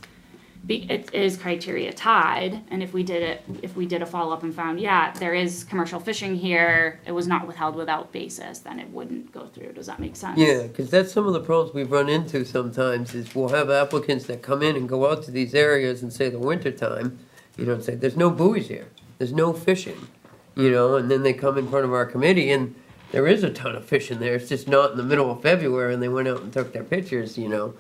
It is criteria tied, and if we did a follow-up and found, there is commercial fishing here, it was not withheld without basis, then it wouldn't go through. Does that make sense? Yeah, because that's some of the problems we've run into sometimes, is we'll have applicants that come in and go out to these areas and say the wintertime, and say, there's no buoys here, there's no fishing, and then they come in front of our committee and there is a ton of fish in there. It's just not in the middle of February, and they went out and took their pictures, you know.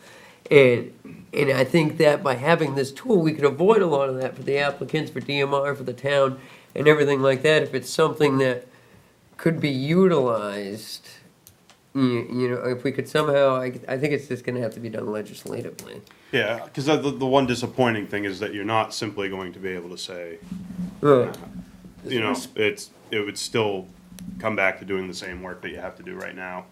And I think that by having this tool, we could avoid a lot of that for the applicants, for DMR, for the town, and everything like that. If it's something that could be utilized, you know, if we could somehow, I think it's just gonna have to be done legislatively. Yeah, because the one disappointing thing is that you're not simply going to be able to say, Right. you know, it would still come back to doing the same work that you have to do right now.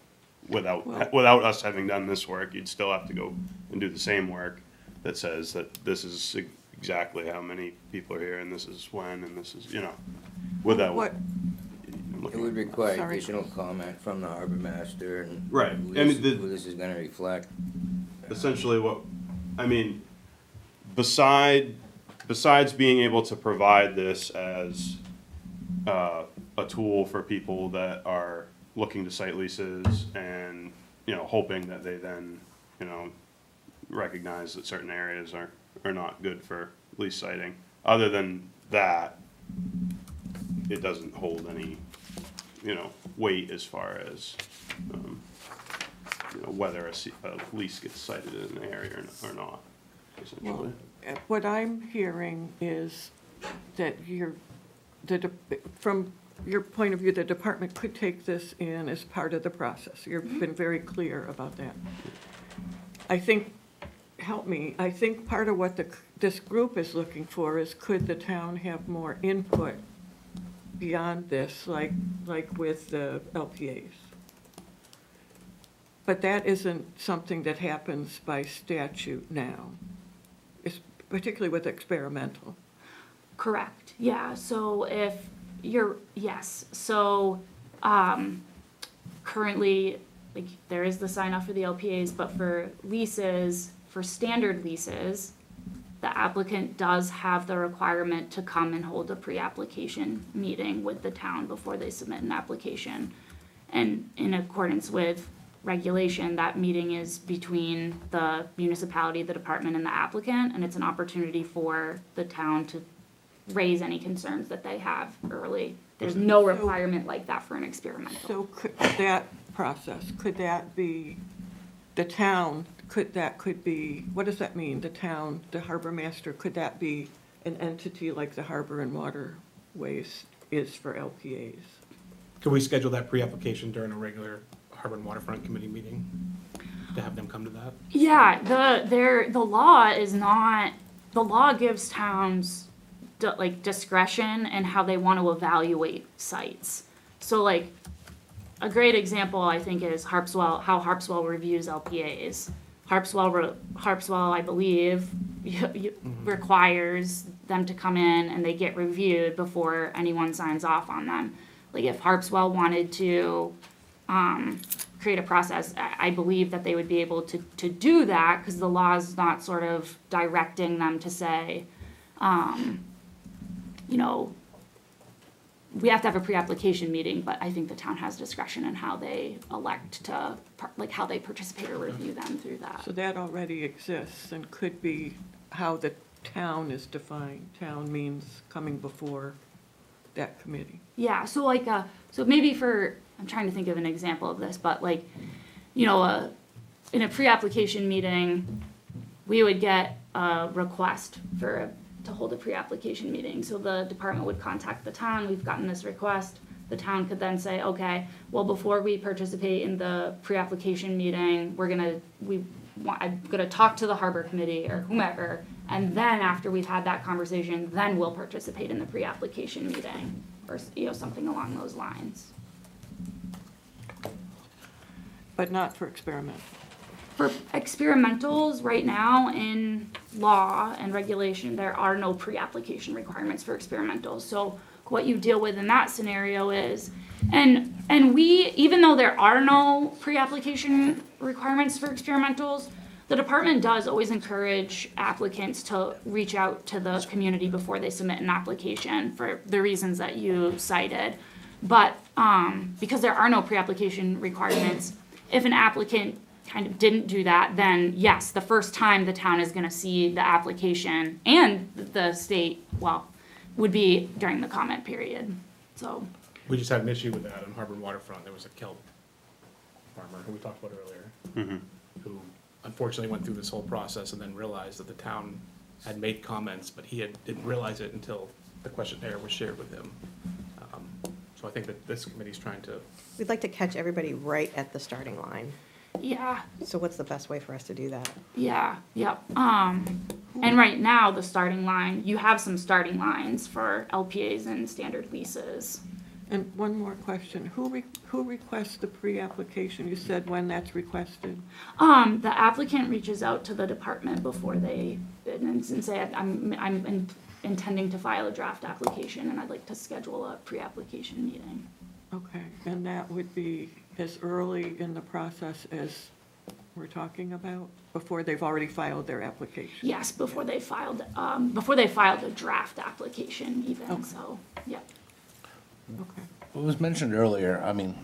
Without us having done this work, you'd still have to go and do the same work that says that this is exactly how many people are here and this is when and this is, you know, without. What, It would require Sorry. additional comment from the harbor master and Right. who I mean, who this is gonna reflect. Essentially what, I mean, besides being able to provide this as a tool for people that are looking to site leases and, you know, hoping that they then, you know, recognize that certain areas are not good for lease siting. Other than that, it doesn't hold any, you know, weight as far as, you know, whether a lease gets cited in an area or not, essentially. well, what I'm hearing is that from your point of view, the department could take this in as part of the process. You've been very clear about that. I think, help me, I think part of what this group is looking for is could the town have more input beyond this, like with the LPAs? But that isn't something that happens by statute now, it's particularly with experimental. Correct, yeah, so currently, like, there is the sign off for the LPAs, but for leases, for standard leases, the applicant does have the requirement to come and hold a pre-application meeting with the town before they submit an application. And in accordance with regulation, that meeting is between the municipality, the department, and the applicant, and it's an opportunity for the town to raise any concerns that they have early. There's no requirement like that for an experimental. So could that process, could that be, the town, could be, what does that mean? The town, the harbor master, could that be an entity like the Harbor and Waterways is for LPAs? Could we schedule that pre-application during a regular Harbor and Waterfront Committee meeting to have them come to that? Yeah, the law gives towns discretion and how they want to evaluate sites. So like, a great example, I think, is Harpswell, how Harpswell reviews LPAs. Harpswell, I believe, requires them to come in and they get reviewed before anyone signs off on them. Like, if Harpswell wanted to create a process, I believe that they would be able to do that, because the law is not sort of directing them to say, you know, we have to have a pre-application meeting, but I think the town has discretion in how they elect to, how they participate or review them through that. So that already exists and could be how the town is defined. Town means coming before that committee. Yeah, so so maybe I'm trying to think of an example of this, but in a pre-application meeting, we would get a request to hold a pre-application meeting. So the department would contact the town, we've gotten this request. The town could then say, okay, well, before we participate in the pre-application meeting, I'm gonna talk to the harbor committee or whomever, and then after we've had that conversation, then we'll participate in the pre-application meeting, or, something along those lines. But not for experimental. For experimentals, right now, in law and regulation, there are no pre-application requirements for experimentals. So what you deal with in that scenario is, and we, even though there are no pre-application requirements for experimentals, the department does always encourage applicants to reach out to the community before they submit an application for the reasons that you cited. But because there are no pre-application requirements, if an applicant kind of didn't do that, then yes, the first time the town is gonna see the application and the state, would be during the comment period, so. We just had an issue with that on Harbor Waterfront. There was a kelp farmer who we talked about earlier, who unfortunately went through this whole process and then realized that the town had made comments, but didn't realize it until the questionnaire was shared with him. So I think that this committee's trying to, We'd like to catch everybody right at the starting line. Yeah, So what's the best way for us to do that? yeah, yep. And right now, the starting line, you have some starting lines for LPAs and standard leases. And one more question, who requests the pre-application? You said when that's requested? The applicant reaches out to the department before they bid and say, I'm intending to file a draft application and I'd like to schedule a pre-application meeting. Okay, and that would be as early in the process as we're talking about, before they've already filed their application? Yes, before they filed a draft application even, Okay. so, yeah. Okay. It was mentioned earlier, I mean,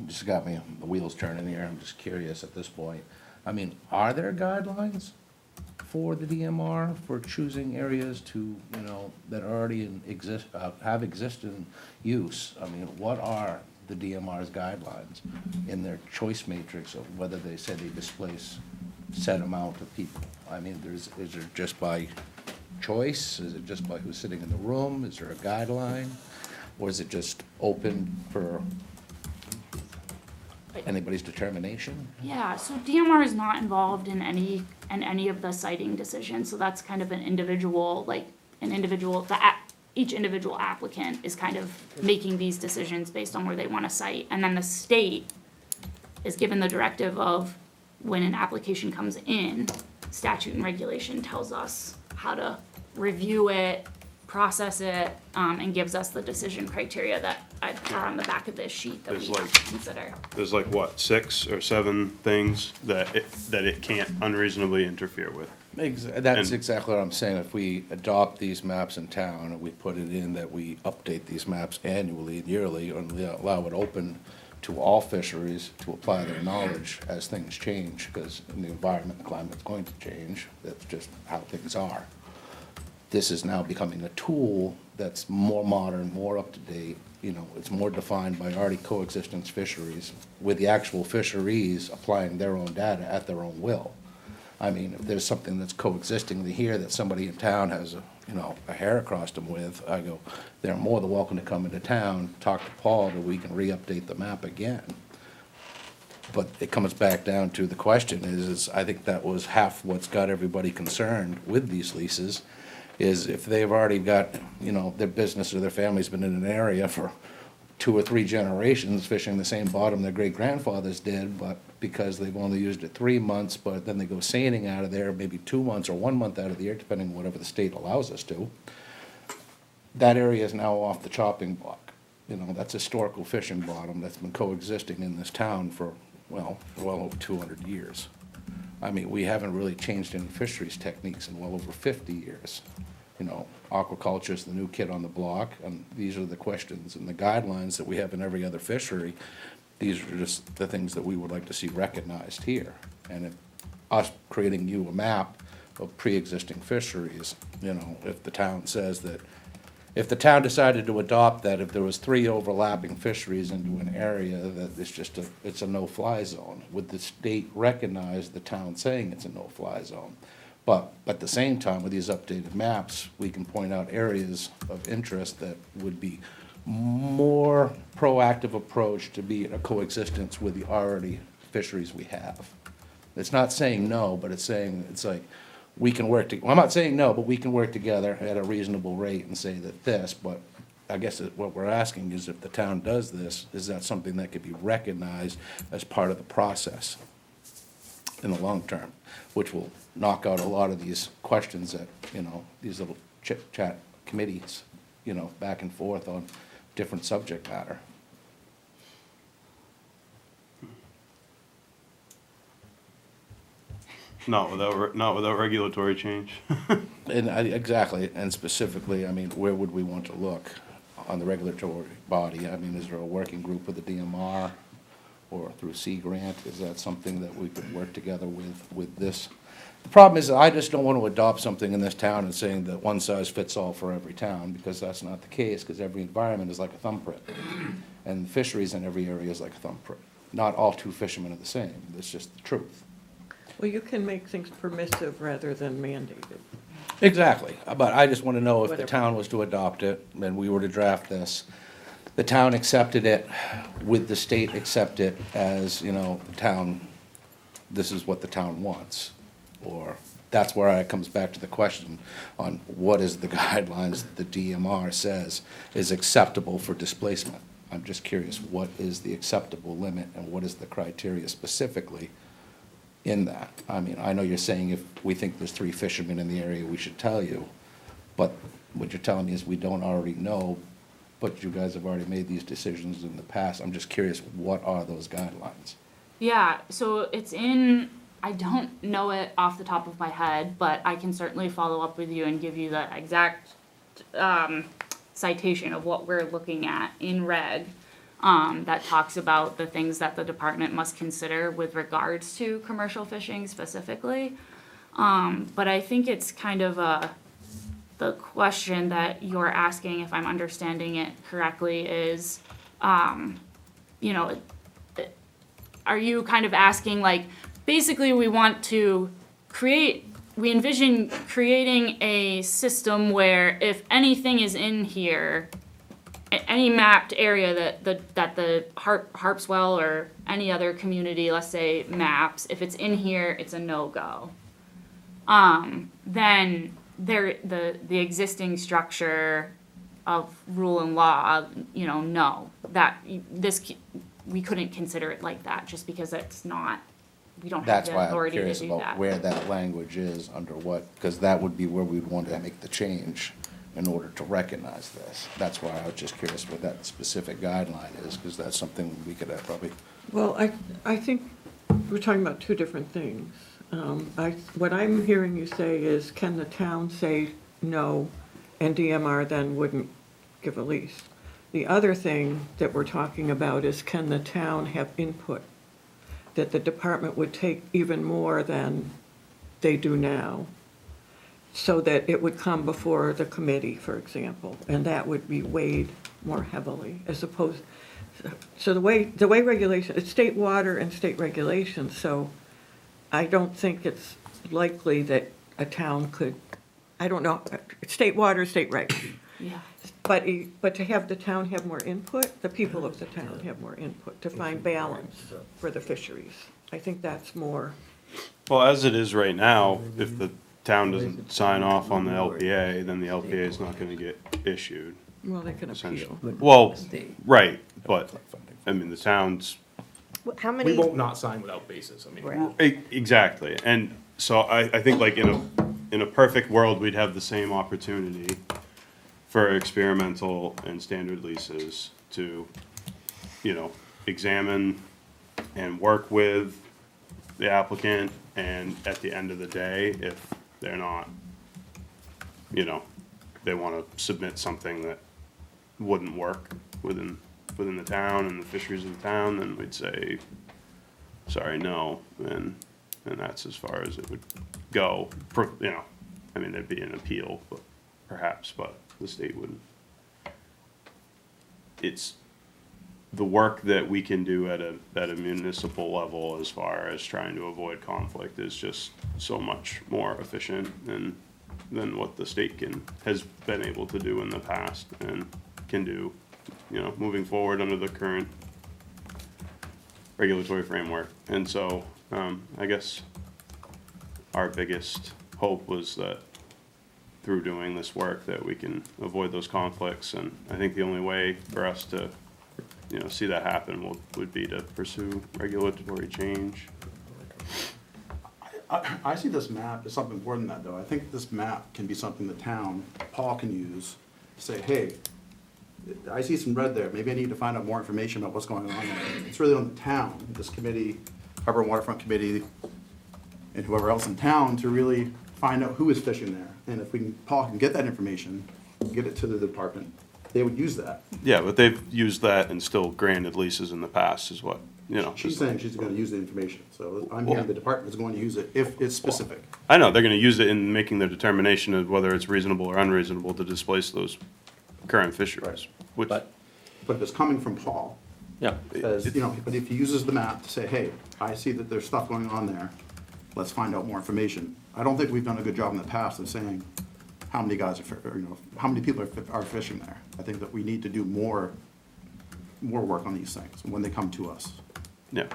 just got me, the wheels turning here, I'm just curious at this point. I mean, are there guidelines for the DMR for choosing areas to, you know, that already have existing use? I mean, what are the DMR's guidelines in their choice matrix of whether they say they displace set amount of people? I mean, is it just by choice? Is it just by who's sitting in the room? Is there a guideline? Or is it just open for anybody's determination? Yeah, so DMR is not involved in any of the siting decisions, so that's kind of each individual applicant is kind of making these decisions based on where they want to site. And then the state is given the directive of when an application comes in, statute and regulation tells us how to review it, process it, and gives us the decision criteria that are on the back of this sheet that we There's have to consider. There's like, what, 6 or 7 things that it can't unreasonably interfere with? That's And- exactly what I'm saying. If we adopt these maps in town and we put it in that we update these maps annually and yearly and we allow it open to all fisheries to apply their knowledge as things change, because the environment and climate's going to change. That's just how things are. This is now becoming a tool that's more modern, more up-to-date, you know, it's more defined by already coexistence fisheries, with the actual fisheries applying their own data at their own will. I mean, if there's something that's coexisting here that somebody in town has a hair across them with, I go, they're more than welcome to come into town, talk to Paul, that we can re-update the map again. But it comes back down to the question is I think that was half what's got everybody concerned with these leases, is if they've already got, you know, their business or their family's been in an area for 2 or 3 generations fishing the same bottom their great-grandfathers did, but because they've only used it 3 months, but then they go seining out of there maybe 2 months or 1 month out of the year, depending on whatever the state allows us to, that area is now off the chopping block. You know, that's historical fishing bottom that's been coexisting in this town for, well over 200 years. I mean, we haven't really changed any fisheries techniques in well over 50 years. You know, aquaculture is the new kid on the block, and these are the questions and the guidelines that we have in every other fishery. These are just the things that we would like to see recognized here. And if us creating you a map of pre-existing fisheries, you know, if the town says that, if the town decided to adopt that, if there was 3 overlapping fisheries into an area, that it's just it's a no-fly zone, would the state recognize the town saying it's a no-fly zone? But at the same time, with these updated maps, we can point out areas of interest that would be more proactive approach to be in a coexistence with the already fisheries we have. It's not saying no, but it's saying, it's like, we can work, well, I'm not saying no, but we can work together at a reasonable rate and say that this, but I guess what we're asking is if the town does this, is that something that could be recognized as part of the process in the long term, which will knock out a lot of these questions that, you know, these little chit-chat committees, you know, back and forth on different subject matter. Not without regulatory change. And exactly, and specifically, I mean, where would we want to look on the regulatory body? I mean, is there a working group with the DMR or through Sea Grant? Is that something that we could work together with this? The problem is that I just don't want to adopt something in this town and saying that one size fits all for every town, because that's not the case, because every environment is like a thumbprint. And fisheries in every area is like a thumbprint. Not all two fishermen are the same, that's just the truth. Well, you can make things permissive rather than mandated. Exactly, but I just want to know if the Whatever. town was to adopt it, and we were to draft this, the town accepted it, would the state accept it as, you know, the town, this is what the town wants? Or, that's where it comes back to the question on what is the guidelines that the DMR says is acceptable for displacement? I'm just curious, what is the acceptable limit and what is the criteria specifically in that? I mean, I know you're saying if we think there's 3 fishermen in the area, we should tell you, but what you're telling me is we don't already know, but you guys have already made these decisions in the past. I'm just curious, what are those guidelines? Yeah, so it's in, I don't know it off the top of my head, but I can certainly follow up with you and give you the exact citation of what we're looking at in reg that talks about the things that the department must consider with regards to commercial fishing specifically. But I think it's kind of the question that you're asking, if I'm understanding it correctly, is, you know, are you kind of asking, like, basically we want to we envision creating a system where if anything is in here, any mapped area that the Harpswell or any other community, let's say, maps, if it's in here, it's a no-go. Then the existing structure of rule and law, you know, no, that we couldn't consider it like that, just because it's not, we don't have That's the why I'm authority to curious do about that. where that language is, under what, because that would be where we'd want to make the change in order to recognize this. That's why I was just curious what that specific guideline is, because that's something we could probably, Well, I think we're talking about 2 different things. What I'm hearing you say is, can the town say no, and DMR then wouldn't give a lease? The other thing that we're talking about is, can the town have input that the department would take even more than they do now, so that it would come before the committee, for example, and that would be weighed more heavily, as opposed, so the way regulation, it's state water and state regulations, so I don't think it's likely that a town could, I don't know, state water, state reg. Yeah. But to have the town have more input, the people of the town have more input to find balance for the fisheries. I think that's more, Well, as it is right now, if the town doesn't sign off on the LPA, then the LPA is not gonna get issued, well, they can essentially. appeal. Well, right, but, I mean, the town's, How We many, won't not sign without basis, I mean. Right. exactly, and so I think like in a perfect world, we'd have the same opportunity for experimental and standard leases to, you know, examine and work with the applicant, and at the end of the day, if they're not, you know, they wanna submit something that wouldn't work within the town and the fisheries of the town, then we'd say, sorry, no, and that's as far as it would go. You know, I mean, there'd be an appeal, but perhaps, but the state wouldn't. It's the work that we can do at a municipal level as far as trying to avoid conflict is just so much more efficient than what the state has been able to do in the past and can do, you know, moving forward under the current regulatory framework. And so, I guess our biggest hope was that through doing this work that we can avoid those conflicts, and I think the only way for us to, you know, see that happen would be to pursue regulatory change. I see this map as something more than that, though. I think this map can be something the town, Paul can use to say, hey, I see some red there, maybe I need to find out more information about what's going on there. It's really on the town, this committee, Harbor and Waterfront Committee, and whoever else in town to really find out who is fishing there. And if Paul can get that information, get it to the department, they would use that. Yeah, but they've used that and still granted leases in the past is what, you know. She's saying she's gonna use the information, so I'm hearing the department is going to use it if it's specific. I know, they're gonna use it in making their determination of whether it's reasonable or unreasonable to displace those current fisheries. Which, But but if it's coming from Paul, Yeah. says, you know, but if he uses the map to say, hey, I see that there's stuff going on there, let's find out more information. I don't think we've done a good job in the past of saying how many guys are, or, you know, how many people are fishing there. I think that we need to do more work on these things when they come to us. Yeah.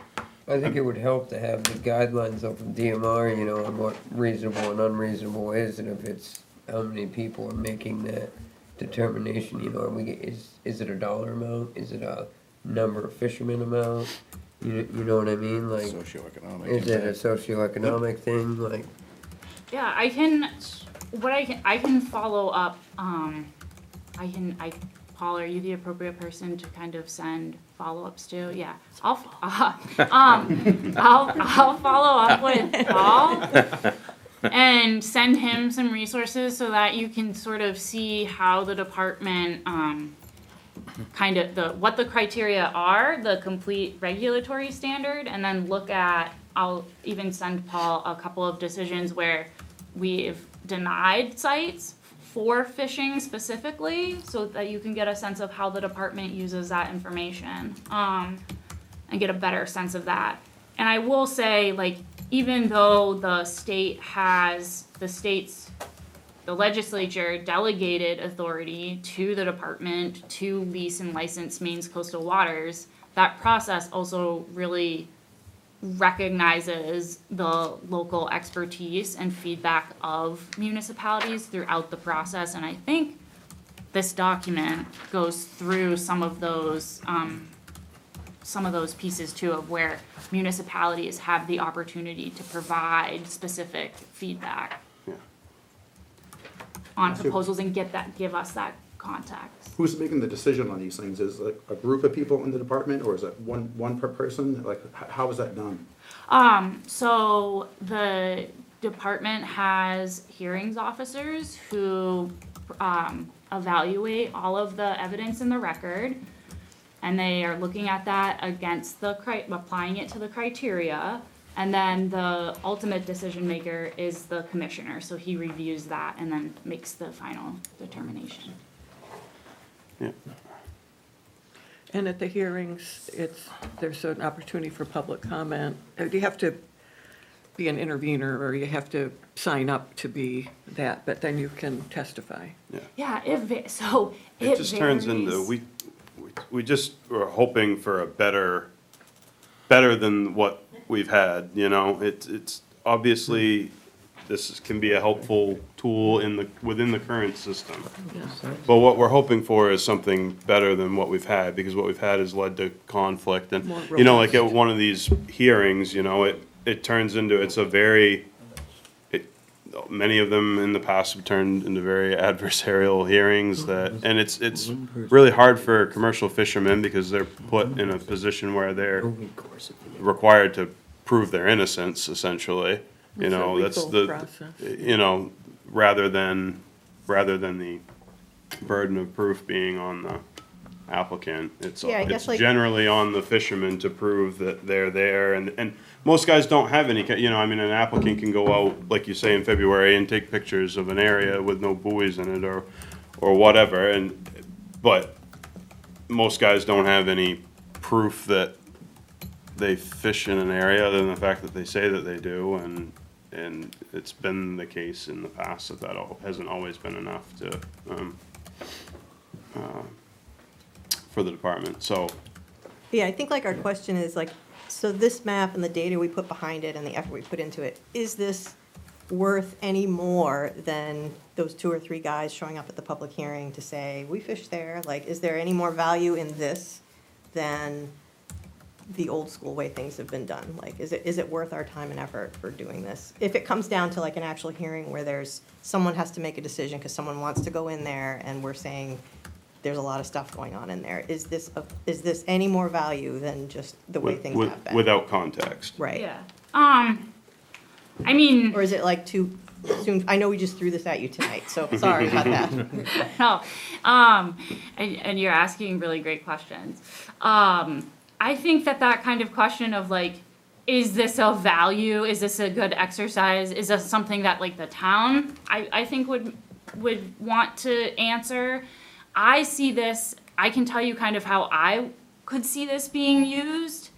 I think it would help to have the guidelines up from DMR, you know, on what reasonable and unreasonable is, and if it's how many people are making that determination, you know, is it a dollar amount? Is it a number of fishermen amount? You know what I mean? Like, Socioeconomic. is it a socioeconomic thing? Like, Yeah, I can follow up, Paul, are you the appropriate person to kind of send follow-ups to? Yeah, I'll follow up with Paul and send him some resources so that you can sort of see how the department, kind of what the criteria are, the complete regulatory standard, and then look at, I'll even send Paul a couple of decisions where we've denied sites for fishing specifically, so that you can get a sense of how the department uses that information, and get a better sense of that. And I will say, like, even though the legislature delegated authority to the department to lease and license Maine's coastal waters, that process also really recognizes the local expertise and feedback of municipalities throughout the process. And I think this document goes through some of those pieces too, of where municipalities have the opportunity to provide specific feedback on proposals and give us that context. Who's making the decision on these things? Is it a group of people in the department, or is it one per person? Like, how is that done? So the department has hearings officers who evaluate all of the evidence in the record, and they are looking at that against applying it to the criteria. And then the ultimate decision maker is the commissioner, so he reviews that and then makes the final determination. Yeah. And at the hearings, there's an opportunity for public comment. You have to be an intervener, or you have to sign up to be that, but then you can testify. Yeah, it just turns into, we just were hoping for a better than what we've had, you know? It's obviously, can be a helpful tool within the current system. But what we're hoping for is something better than what we've had, because what we've had has led to conflict. And, you know, like at one of these hearings, you know, it turns into, many of them in the past have turned into very adversarial hearings and it's really hard for commercial fishermen, because they're put in a position where they're required to prove their innocence, essentially. You know, that's you know, rather than the burden of proof being on the applicant. It's generally on the fisherman to prove that they're there, and most guys don't have any, you know, I mean, an applicant can go out, like you say, in February and take pictures of an area with no buoys in it or whatever, but most guys don't have any proof that they fish in an area other than the fact that they say that they do, and it's been the case in the past that hasn't always been enough to for the department. So Yeah, I think like our question is like, so this map and the data we put behind it and the effort we put into it, is this worth any more than those 2 or 3 guys showing up at the public hearing to say, we fished there? Like, is there any more value in this than the old school way things have been done? Like, is it worth our time and effort for doing this? If it comes down to like an actual hearing where someone has to make a decision because someone wants to go in there and we're saying there's a lot of stuff going on in there, is this any more value than just the way things have been? Without context. Right. Yeah. I mean. Or is it like too soon? I know we just threw this at you tonight, so sorry about that. No. And you're asking really great questions. I think that kind of question of like, is this a value? Is this a good exercise? Is this something that like the town, I think would want to answer? I see this I can tell you kind of how I could see this being used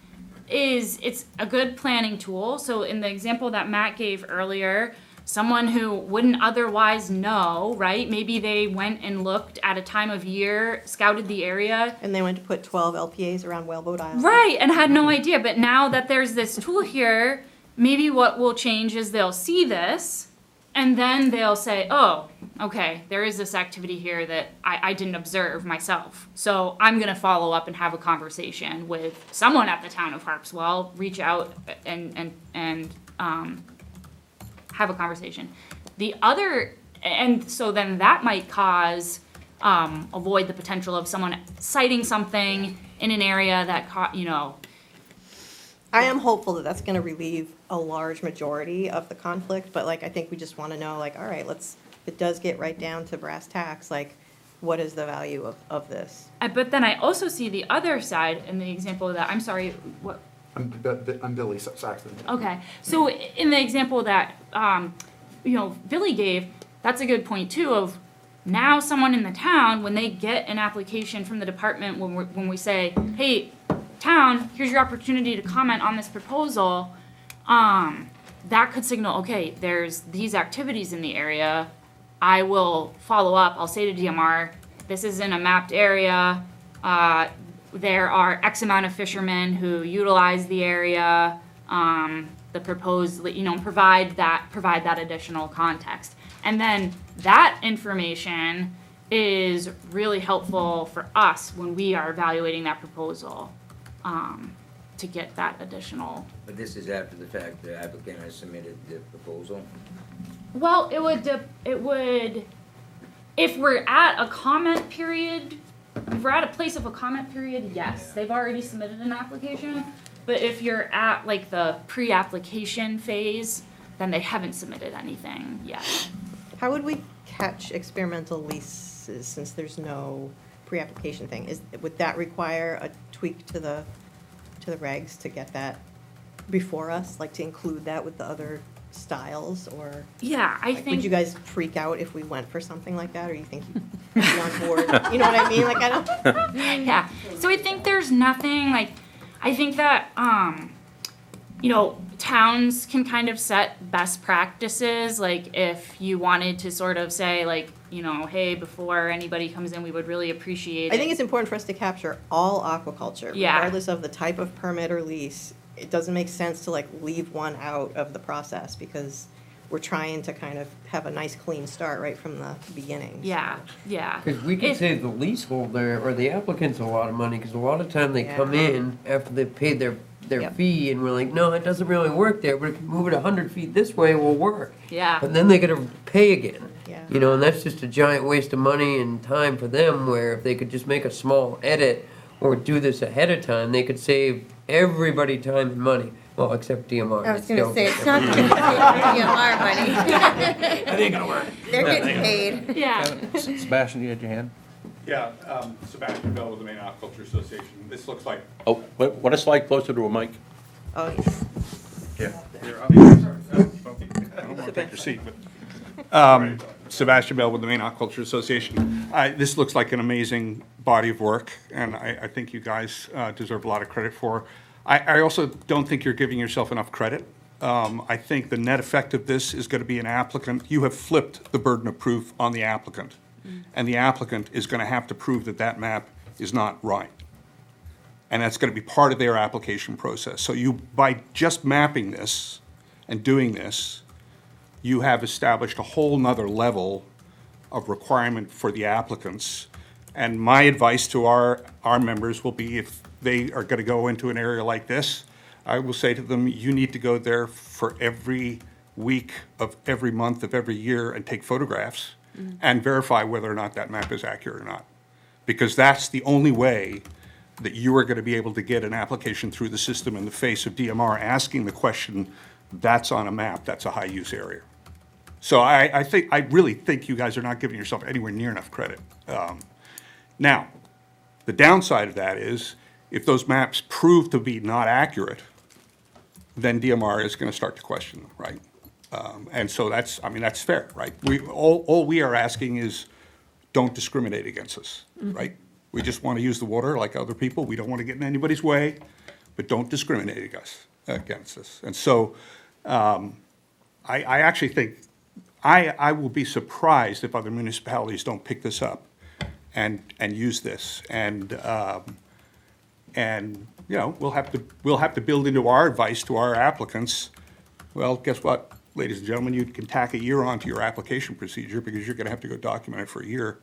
is it's a good planning tool. So in the example that Matt gave earlier, someone who wouldn't otherwise know, right? Maybe they went and looked at a time of year, scouted the area. And they went to put 12 LPAs around Whaleboat Island. Right, and had no idea. But now that there's this tool here, maybe what will change is they'll see this, and then they'll say, oh, okay, there is this activity here that I didn't observe myself. So I'm going to follow up and have a conversation with someone at the town of Harpswell, reach out and have a conversation. The other, and so then that might cause, avoid the potential of someone citing something in an area that, I am hopeful that that's gonna relieve a large majority of the conflict, but like, I think we just wanna know, like, all right, if it does get right down to brass tacks, like, what is the value of this? But then I also see the other side in the example that, I'm sorry, what? I'm Billy Saxton. Okay, so in the example that, Billy gave, that's a good point too of now someone in the town, when they get an application from the department, when we say, hey, town, here's your opportunity to comment on this proposal, that could signal, okay, there's these activities in the area. I will follow up. I'll say to DMR, this is in a mapped area. There are X amount of fishermen who utilize the area. The proposed, provide that additional context. And then that information is really helpful for us when we are evaluating that proposal, to get that additional. But this is after the fact the applicant has submitted the proposal? Well, it would, if we're at a comment period, if we're at a place of a comment period, yes, they've already submitted an application. But if you're at like the pre-application phase, then they haven't submitted anything yet. How would we catch experimental leases since there's no pre-application thing? Would that require a tweak to the regs to get that before us, like to include that with the other styles, or? Yeah, I Like, think. would you guys freak out if we went for something like that, or you think you'd be on board? You know what I mean? Like, I don't. Yeah, so I think there's nothing, like, I think that, towns can kind of set best practices, like if you wanted to sort of say like, hey, before anybody comes in, we would really appreciate it. I think it's important for us to capture all aquaculture, Yeah. regardless of the type of permit or lease. It doesn't make sense to like leave one out of the process because we're trying to kind of have a nice clean start right from the beginning. Yeah, yeah. Because we can If- save the leaseholder or the applicants a lot of money, because a lot of time they come Yeah. in after they've paid their Yep. fee, and we're like, no, it doesn't really work there, but if you move it 100 feet this way, it will work. Yeah. But then they gotta pay again. Yeah. And that's just a giant waste of money and time for them, where if they could just make a small edit or do this ahead of time, they could save everybody time and money. Well, except DMR. I was They gonna still say, get it's their not money. DMR money. That ain't gonna work. They're getting paid. Yeah. Sebastian, you had your hand? Yeah, Sebastian Bell with the Maine Aquaculture Association. This looks like, Oh, what a slide closer to a mic. Oh, yes. take your seat, Sebastian Bell with the Maine Aquaculture Association. This looks like an amazing body of work, and I think you guys deserve a lot of credit for. I also don't think you're giving yourself enough credit. I think the net effect of this is going to be an applicant. You have flipped the burden of proof on the applicant, and the applicant is going to have to prove that that map is not right. And that's going to be part of their application process. So you, by just mapping this and doing this, you have established a whole nother level of requirement for the applicants. And my advice to our members will be, if they are going to go into an area like this, I will say to them, you need to go there for every week of every month of every year and take photographs and verify whether or not that map is accurate or not. Because that's the only way that you are going to be able to get an application through the system in the face of DMR asking the question, that's on a map, that's a high-use area. So I really think you guys are not giving yourself anywhere near enough credit. Now, the downside of that is, if those maps prove to be not accurate, then DMR is going to start to question them, right? And so that's fair, right? All we are asking is, don't discriminate against us, right? We just want to use the water like other people. We don't want to get in anybody's way, but don't discriminate against us. And so I actually think, I will be surprised if other municipalities don't pick this up and use this. And you know, we'll have to build into our advice to our applicants. Well, guess what, ladies and gentlemen, you can tack a year onto your application procedure because you're gonna have to go document it for a year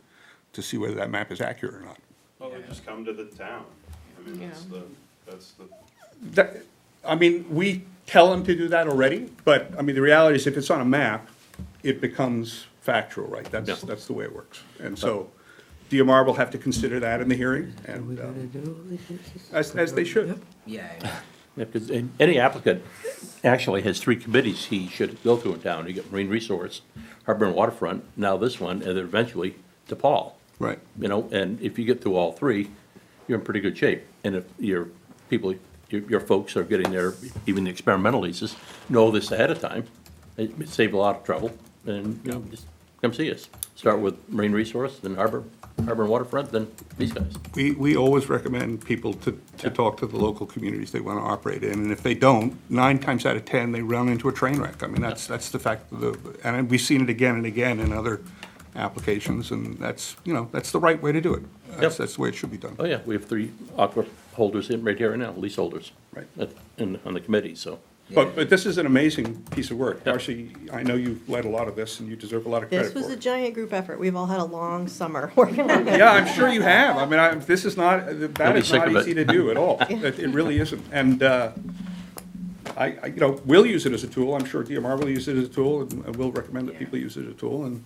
to see whether that map is accurate or not. Well, they just come to the town. I mean, that's the. I mean, we tell them to do that already, but, I mean, the reality is if it's on a map, it becomes factual, right? That's the way it works. And so DMR will have to consider that in the hearing, and, as they should. Yeah, Yeah, because any applicant actually has 3 committees he should go through in town. You get Marine Resource, Harbor and Waterfront, now this one, and then eventually to Paul. Right. You know, and if you get through all 3, you're in pretty good shape. And if your people, your folks are getting their, even the experimental leases, know this ahead of time, it save a lot of trouble, and, you know, just come see us. Start with Marine Resource, then Harbor and Waterfront, then these guys. We always recommend people to talk to the local communities they want to operate in, and if they don't, 9 times out of 10, they run into a train wreck. I mean, that's the fact of the, and we've seen it again and again in other applications, and that's, you know, that's the right way to do it. That's the way it should be done. Oh, yeah, we have 3 aqua holders in right here now, leaseholders. Right. On the committee, so. But this is an amazing piece of work. Darcy, I know you've led a lot of this, and you deserve a lot of credit This for it. was a giant group effort. We've all had a long summer working on it. Yeah, I'm sure you have. I mean, this is not, that is sick not of it. easy to do at all. It really isn't. And, you know, we'll use it as a tool. I'm sure DMR will use it as a tool, and we'll recommend that people use it as a tool. And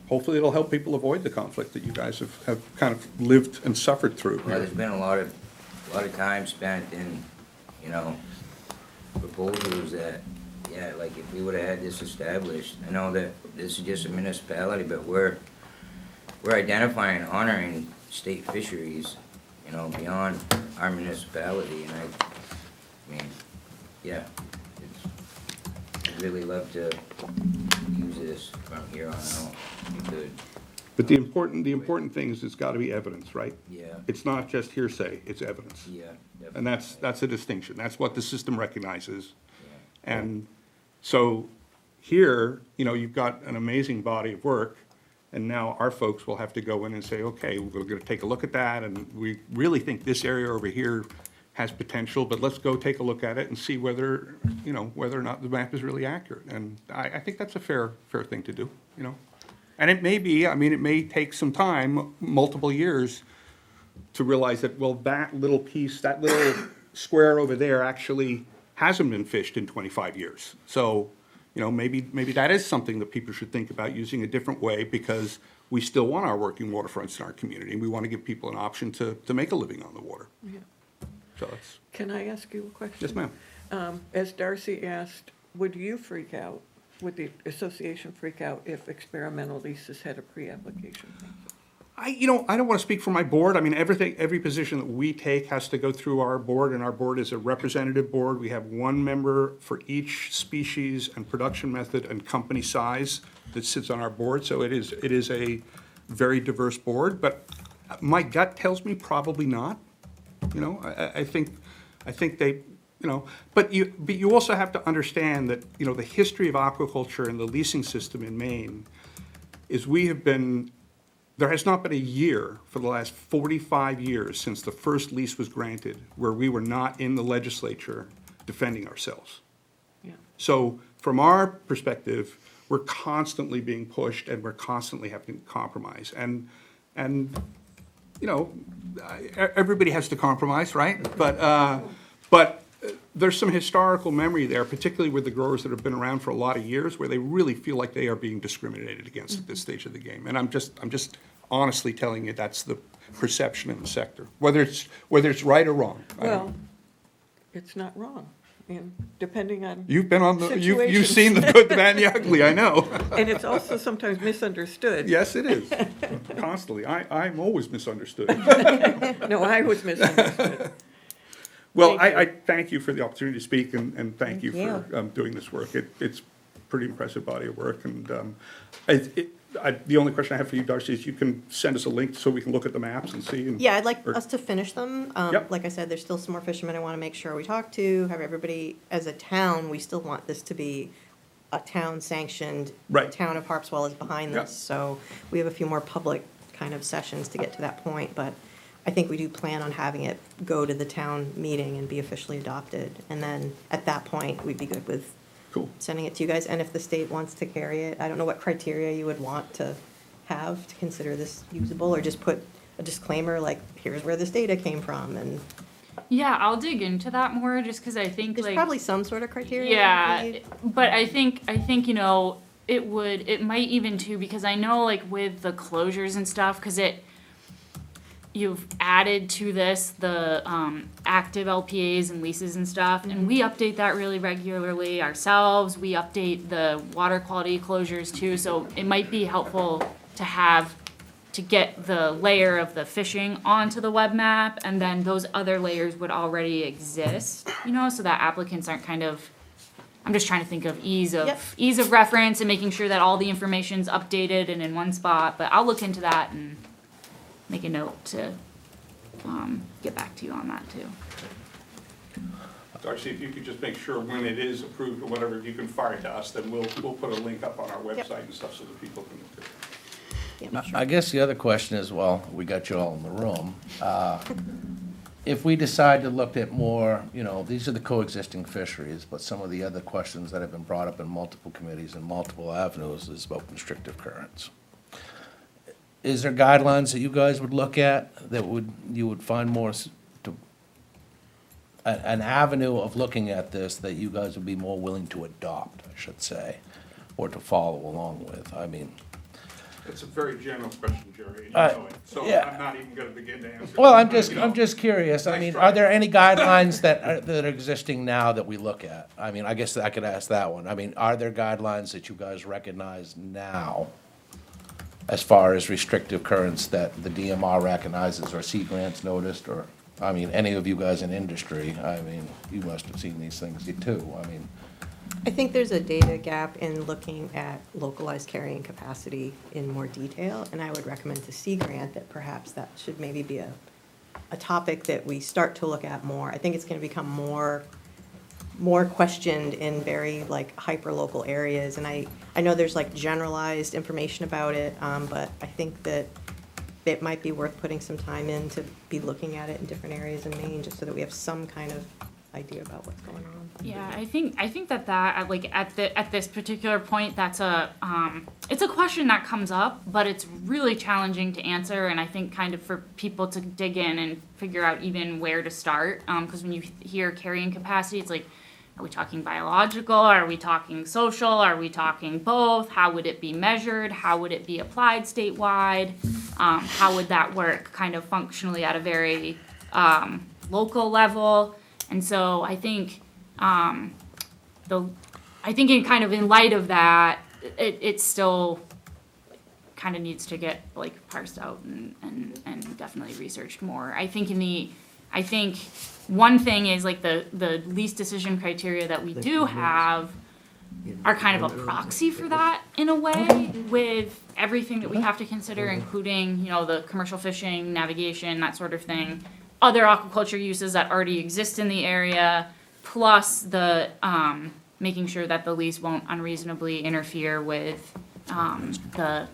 hopefully it'll help people avoid the conflict that you guys have kind of lived and suffered through. well, there's been a lot of time spent in, you know, proposals that, yeah, like if we would've had this established, I know that this is just a municipality, but we're identifying and honoring state fisheries, you know, beyond our municipality, and I mean, yeah, I'd really love to use this from here on out, if we could. But the important thing is it's gotta be evidence, right? Yeah. It's not just hearsay, it's evidence. Yeah, definitely. And that's a distinction. That's what the system recognizes. Yeah. And so here, you know, you've got an amazing body of work, and now our folks will have to go in and say, okay, we're gonna take a look at that, and we really think this area over here has potential, but let's go take a look at it and see whether, you know, whether or not the map is really accurate. And I think that's a fair thing to do, you know? And it may be, I mean, it may take some time, multiple years, to realize that, well, that little piece, that little square over there actually hasn't been fished in 25 years. So, you know, maybe that is something that people should think about using a different way, because we still want our working waterfronts in our community, and we want to give people an option to make a living on the water. Yeah. So that's, Can I ask you a question? yes, ma'am. As Darcy asked, would you freak out, would the association freak out if experimental leases had a pre-application process? I don't want to speak for my board. I mean, every position that we take has to go through our board, and our board is a representative board. We have 1 member for each species and production method and company size that sits on our board, so it is a very diverse board, but my gut tells me probably not. You know, I think they, you know, but you also have to understand that, you know, the history of aquaculture and the leasing system in Maine is there has not been a year for the last 45 years since the first lease was granted where we were not in the legislature defending ourselves. Yeah. So from our perspective, we're constantly being pushed, and we're constantly having to compromise. And you know, everybody has to compromise, right? But there's some historical memory there, particularly with the growers that have been around for a lot of years, where they really feel like they are being discriminated against at this stage of the game. And I'm just honestly telling you that's the perception in the sector, whether it's right or wrong. Well, it's not wrong, and depending on. You've been on the, you've situations. seen the good, the bad, and the ugly, I know. And it's also sometimes misunderstood. Yes, it is, constantly. I'm always misunderstood. No, I was misunderstood. Well, Thank you. I thank you for the opportunity to speak, and thank you Thank for doing this work. It's pretty impressive body of work, and the only question I have for you, Darcy, is you can send us a link so we can look at the maps and see. And- Yeah, I'd like or- us to finish them. Yep. Like I said, there's still some more fishermen I want to make sure we talk to, have everybody, as a town, we still want this to be a town-sanctioned. Right. Town of Harpswell is behind Yep. this, so we have a few more public kind of sessions to get to that point, but I think we do plan on having it go to the town meeting and be officially adopted. And then, at that point, we'd be good with Cool. sending it to you guys. And if the state wants to carry it, I don't know what criteria you would want to have to consider this usable, or just put a disclaimer like, here's where this data came from, and Yeah, I'll dig into that more, just because I think there's like. probably some sort of criteria. Yeah, we need. but I think, you know, it might even too, because I know like with the closures and stuff, because you've added to this the active LPAs and leases and stuff, and we update that really regularly ourselves. We update the water quality closures too, so it might be helpful to get the layer of the fishing onto the web map, and then those other layers would already exist, you know, so that applicants aren't kind of, I'm just trying to think of ease Yep. of reference and making sure that all the information's updated and in one spot, but I'll look into that and make a note to get back to you on that too. Darcy, if you could just make sure when it is approved or whatever, you can fire it to us, then we'll put a link up on our website and stuff so that people can look at it. Yeah, sure. I guess the other question is, well, we got you all in the room. If we decide to look at more, you know, these are the coexisting fisheries, but some of the other questions that have been brought up in multiple committees and multiple avenues is about restrictive currents. Is there guidelines that you guys would look at that you would find more, an avenue of looking at this that you guys would be more willing to adopt, I should say, or to follow along with? I mean, It's a very general question, Jerry, and you Uh, know it, so yeah. I'm not even gonna begin to answer. well, it. I'm just curious. I Nice mean, try. are there any guidelines that are existing now that we look at? I mean, I guess I could ask that one. I mean, are there guidelines that you guys recognize now as far as restrictive currents that the DMR recognizes or Sea Grants noticed, or, I mean, any of you guys in industry? I mean, you must have seen these things too. I mean, I think there's a data gap in looking at localized carrying capacity in more detail, and I would recommend to Sea Grant that perhaps that should maybe be a topic that we start to look at more. I think it's gonna become more questioned in very like hyper-local areas, and I know there's like generalized information about it, but I think that it might be worth putting some time in to be looking at it in different areas in Maine, just so that we have some kind of idea about what's going on. Yeah, I think that like at this particular point, that's it's a question that comes up, but it's really challenging to answer, and I think kind of for people to dig in and figure out even where to start, because when you hear carrying capacity, it's like, are we talking biological? Are we talking social? Are we talking both? How would it be measured? How would it be applied statewide? How would that work kind of functionally at a very local level? And so I think in kind of in light of that, it still kind of needs to get like parsed out and definitely researched more. I think one thing is like the least decision criteria that we do have are kind of a proxy for that in a way, with everything that we have to consider, including, you know, the commercial fishing, navigation, that sort of thing, other aquaculture uses that already exist in the area, plus the making sure that the lease won't unreasonably interfere with the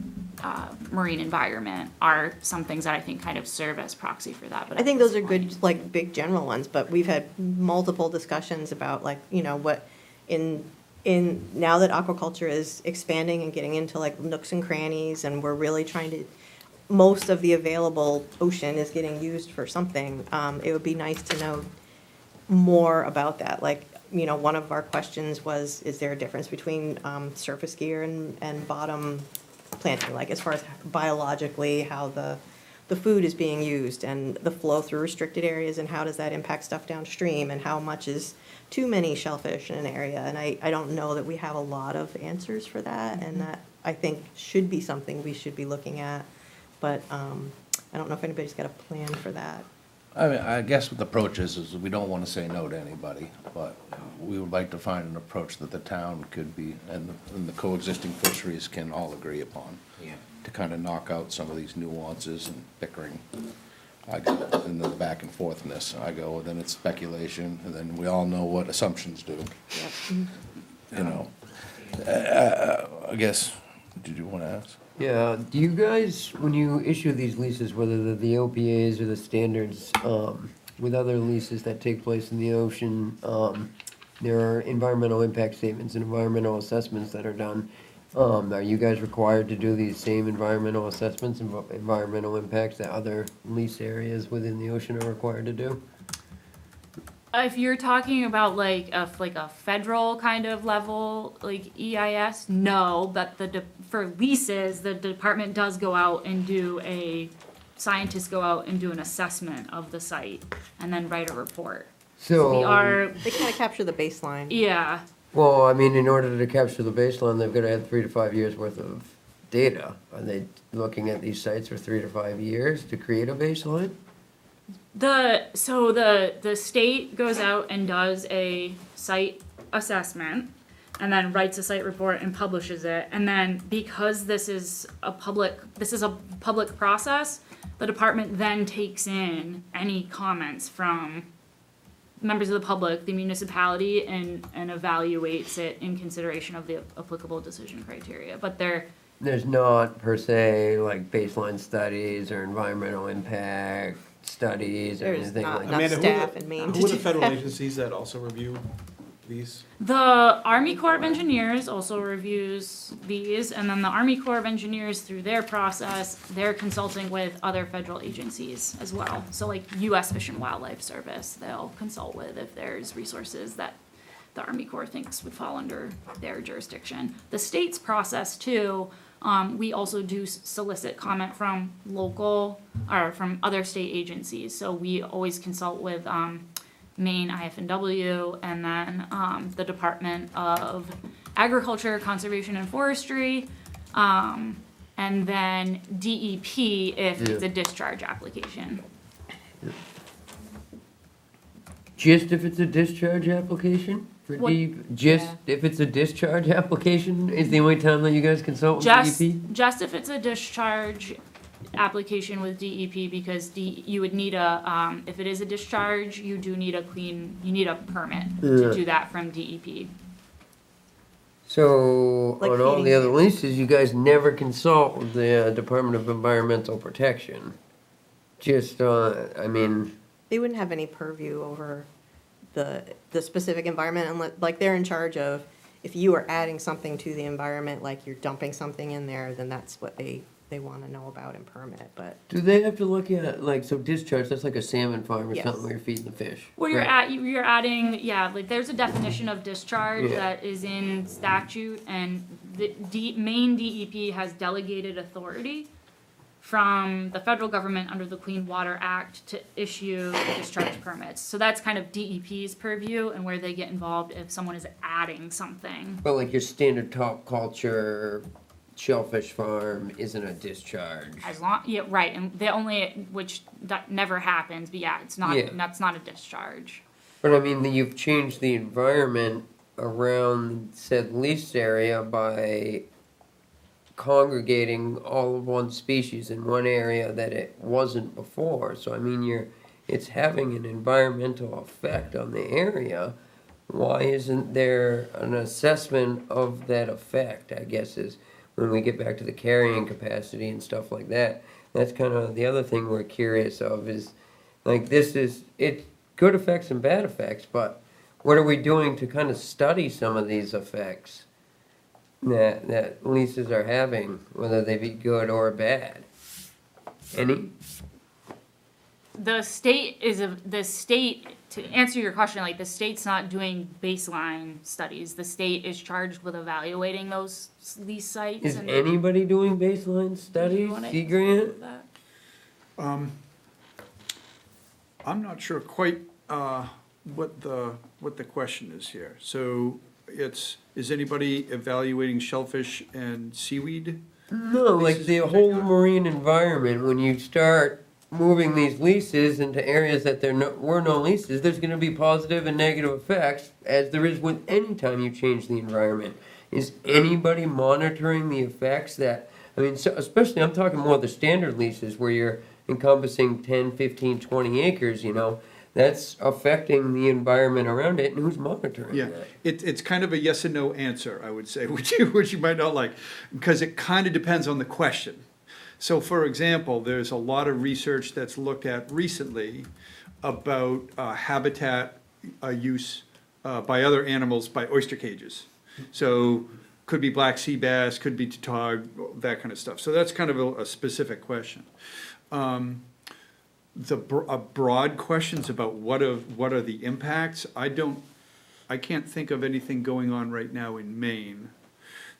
marine environment, are some things that I think kind of serve as proxy for that. But I think those are good, like, big general ones, but we've had multiple discussions about, like, you know, what, now that aquaculture is expanding and getting into, like, nooks and crannies, and we're really trying to, most of the available ocean is getting used for something, it would be nice to know more about that. Like, you know, one of our questions was, is there a difference between surface gear and bottom planting, like as far as biologically how the food is being used and the flow through restricted areas, and how does that impact stuff downstream, and how much is too many shellfish in an area? And I don't know that we have a lot of answers for that, and that I think should be something we should be looking at, but I don't know if anybody's got a plan for that. I mean, I guess what the approach is we don't want to say no to anybody, but we would like to find an approach that the town could be, and the coexisting fisheries can all agree upon. Yeah. To kind of knock out some of these nuances and bickering. And the back and forthness. I go, then it's speculation, and then we all know what assumptions do. You know, I guess, did you want to ask? Yeah, do you guys, when you issue these leases, whether they're the OPAs or the standards, with other leases that take place in the ocean, there are environmental impact statements and environmental assessments that are done. Are you guys required to do these same environmental assessments and environmental impacts that other lease areas within the ocean are required to do? If you're talking about like a federal kind of level, like EIS, no, but for leases, the department does go out and scientists go out and do an assessment of the site and then write a report. So, We are, They kind of capture the baseline. yeah, well, I mean, in order to capture the baseline, they've got to have 3 to 5 years worth of data. Are they looking at these sites for 3 to 5 years to create a baseline? so the state goes out and does a site assessment and then writes a site report and publishes it. And then because this is a public process, the department then takes in any comments from members of the public, the municipality, and evaluates it in consideration of the applicable decision criteria. But There's not per se like baseline studies or environmental impact studies or There's anything not like enough that. staff in Maine to Who are the do federal that. agencies that also review these? the Army Corps of Engineers also reviews these, and then the Army Corps of Engineers, through their process, they're consulting with other federal agencies as well. So like U.S. Fish and Wildlife Service, they'll consult with if there's resources that the Army Corps thinks would fall under their jurisdiction. The state's process too, we also do solicit comment from local, or from other state agencies. So we always consult with Maine IF&W, and then the Department of Agriculture, Conservation and Forestry, and then DEP if it's a discharge application. Just if it's a discharge application for What- DEP? Just Yeah. if it's a discharge application is the only time that you guys consult with DEP? Just if it's a discharge application with DEP, because you would need if it is a discharge, you need a permit to Yeah. do that from DEP. So Like on all feeding the other standards. leases, you guys never consult with the Department of Environmental Protection? Just, I mean, They wouldn't have any purview over the specific environment, unless, like, they're in charge of, if you are adding something to the environment, like you're dumping something in there, then that's what they want to know about and permit, but do they have to look at, like, so discharge, that's like a salmon farm or Yes. something where you're feeding the fish? Well, you're Right. you're adding, yeah, like there's a definition of discharge Yeah. that is in statute, and the Maine DEP has delegated authority from the federal government under the Clean Water Act to issue discharge permits. So that's kind of DEP's purview and where they get involved if someone is adding something. But like your standard top culture shellfish farm isn't a discharge. As long, yeah, right, and the only, which that never happens, but yeah, it's not, Yeah. that's not a discharge. But I mean, you've changed the environment around said leased area by congregating all of one species in one area that it wasn't before. So I mean, it's having an environmental effect on the area. Why isn't there an assessment of that effect, I guess, is when we get back to the carrying capacity and stuff like that. That's kind of the other thing we're curious of is, like, it's good effects and bad effects, but what are we doing to kind of study some of these effects that leases are having, whether they be good or bad? Any? The state, to answer your question, like, the state's not doing baseline studies. The state is charged with evaluating those lease sites. Is and- anybody doing baseline studies, wanna- Sea Grant? that? I'm not sure quite what the question is here. So is anybody evaluating shellfish and seaweed? No, like the whole marine environment, when you start moving these leases into areas that were no leases, there's gonna be positive and negative effects, as there is with any time you change the environment. Is anybody monitoring the effects that, I mean, so especially, I'm talking more the standard leases where you're encompassing 10, 15, 20 acres, you know? That's affecting the environment around it, and who's monitoring Yeah, that? it's kind of a yes and no answer, I would say, which you might not like, because it kind of depends on the question. So for example, there's a lot of research that's looked at recently about habitat use by other animals by oyster cages. So could be black sea bass, could be tautog, that kind of stuff. So that's kind of a specific question. Broad questions about what are the impacts, I can't think of anything going on right now in Maine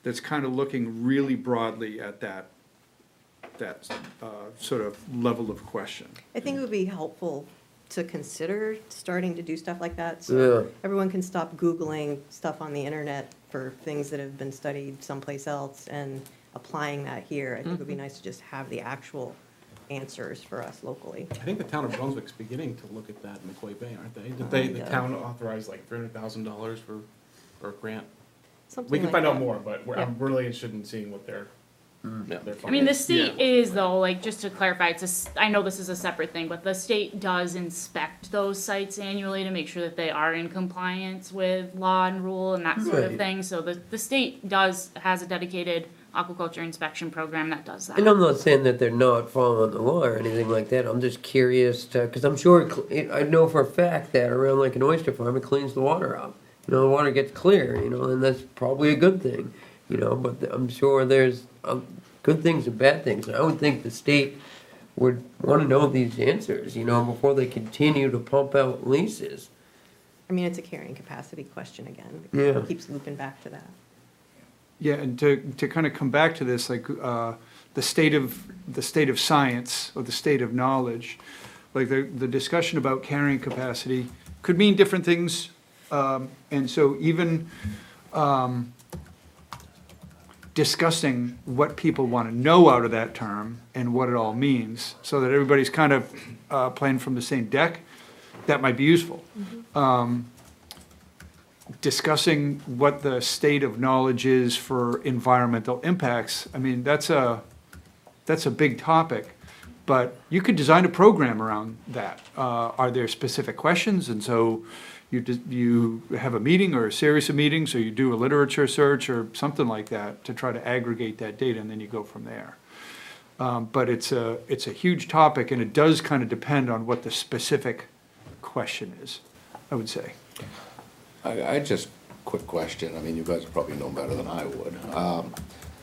that's kind of looking really broadly at that sort of level of question. I think it would be helpful to consider starting to do stuff like that, so Yeah. everyone can stop Googling stuff on the internet for things that have been studied someplace else and applying that here. I think it would be nice to just have the actual answers for us locally. I think the town of Brunswick's beginning to look at that in McCoy Bay, aren't they? Did they, the town authorized like $300,000 for a grant? Something We can like find out that. more, but Yeah. I'm really interested in seeing what their I mean, the state is though, like, just to clarify, I know this is a separate thing, but the state does inspect those sites annually to make sure that they are in compliance with law and rule and that sort of Right. thing. So the state has a dedicated aquaculture inspection program that does that. And I'm not saying that they're not following the law or anything like that. I'm just curious to, because I'm sure, I know for a fact that around like an oyster farm, it cleans the water up. You know, the water gets clear, you know, and that's probably a good thing, you know, but I'm sure there's good things and bad things. And I would think the state would want to know these answers, you know, before they continue to pump out leases. I mean, it's a carrying capacity question again. Yeah. It keeps looping back to that. Yeah, and to kind of come back to this, like, the state of science or the state of knowledge, like the discussion about carrying capacity could mean different things. And so even discussing what people want to know out of that term and what it all means, so that everybody's kind of playing from the same deck, that might be useful. Discussing what the state of knowledge is for environmental impacts, I mean, that's a big topic, but you could design a program around that. Are there specific questions? And so you have a meeting or a series of meetings, or you do a literature search or something like that to try to aggregate that data, and then you go from there. But it's a huge topic, and it does kind of depend on what the specific question is, I would say. I just, quick question, I mean, you guys probably know better than I would.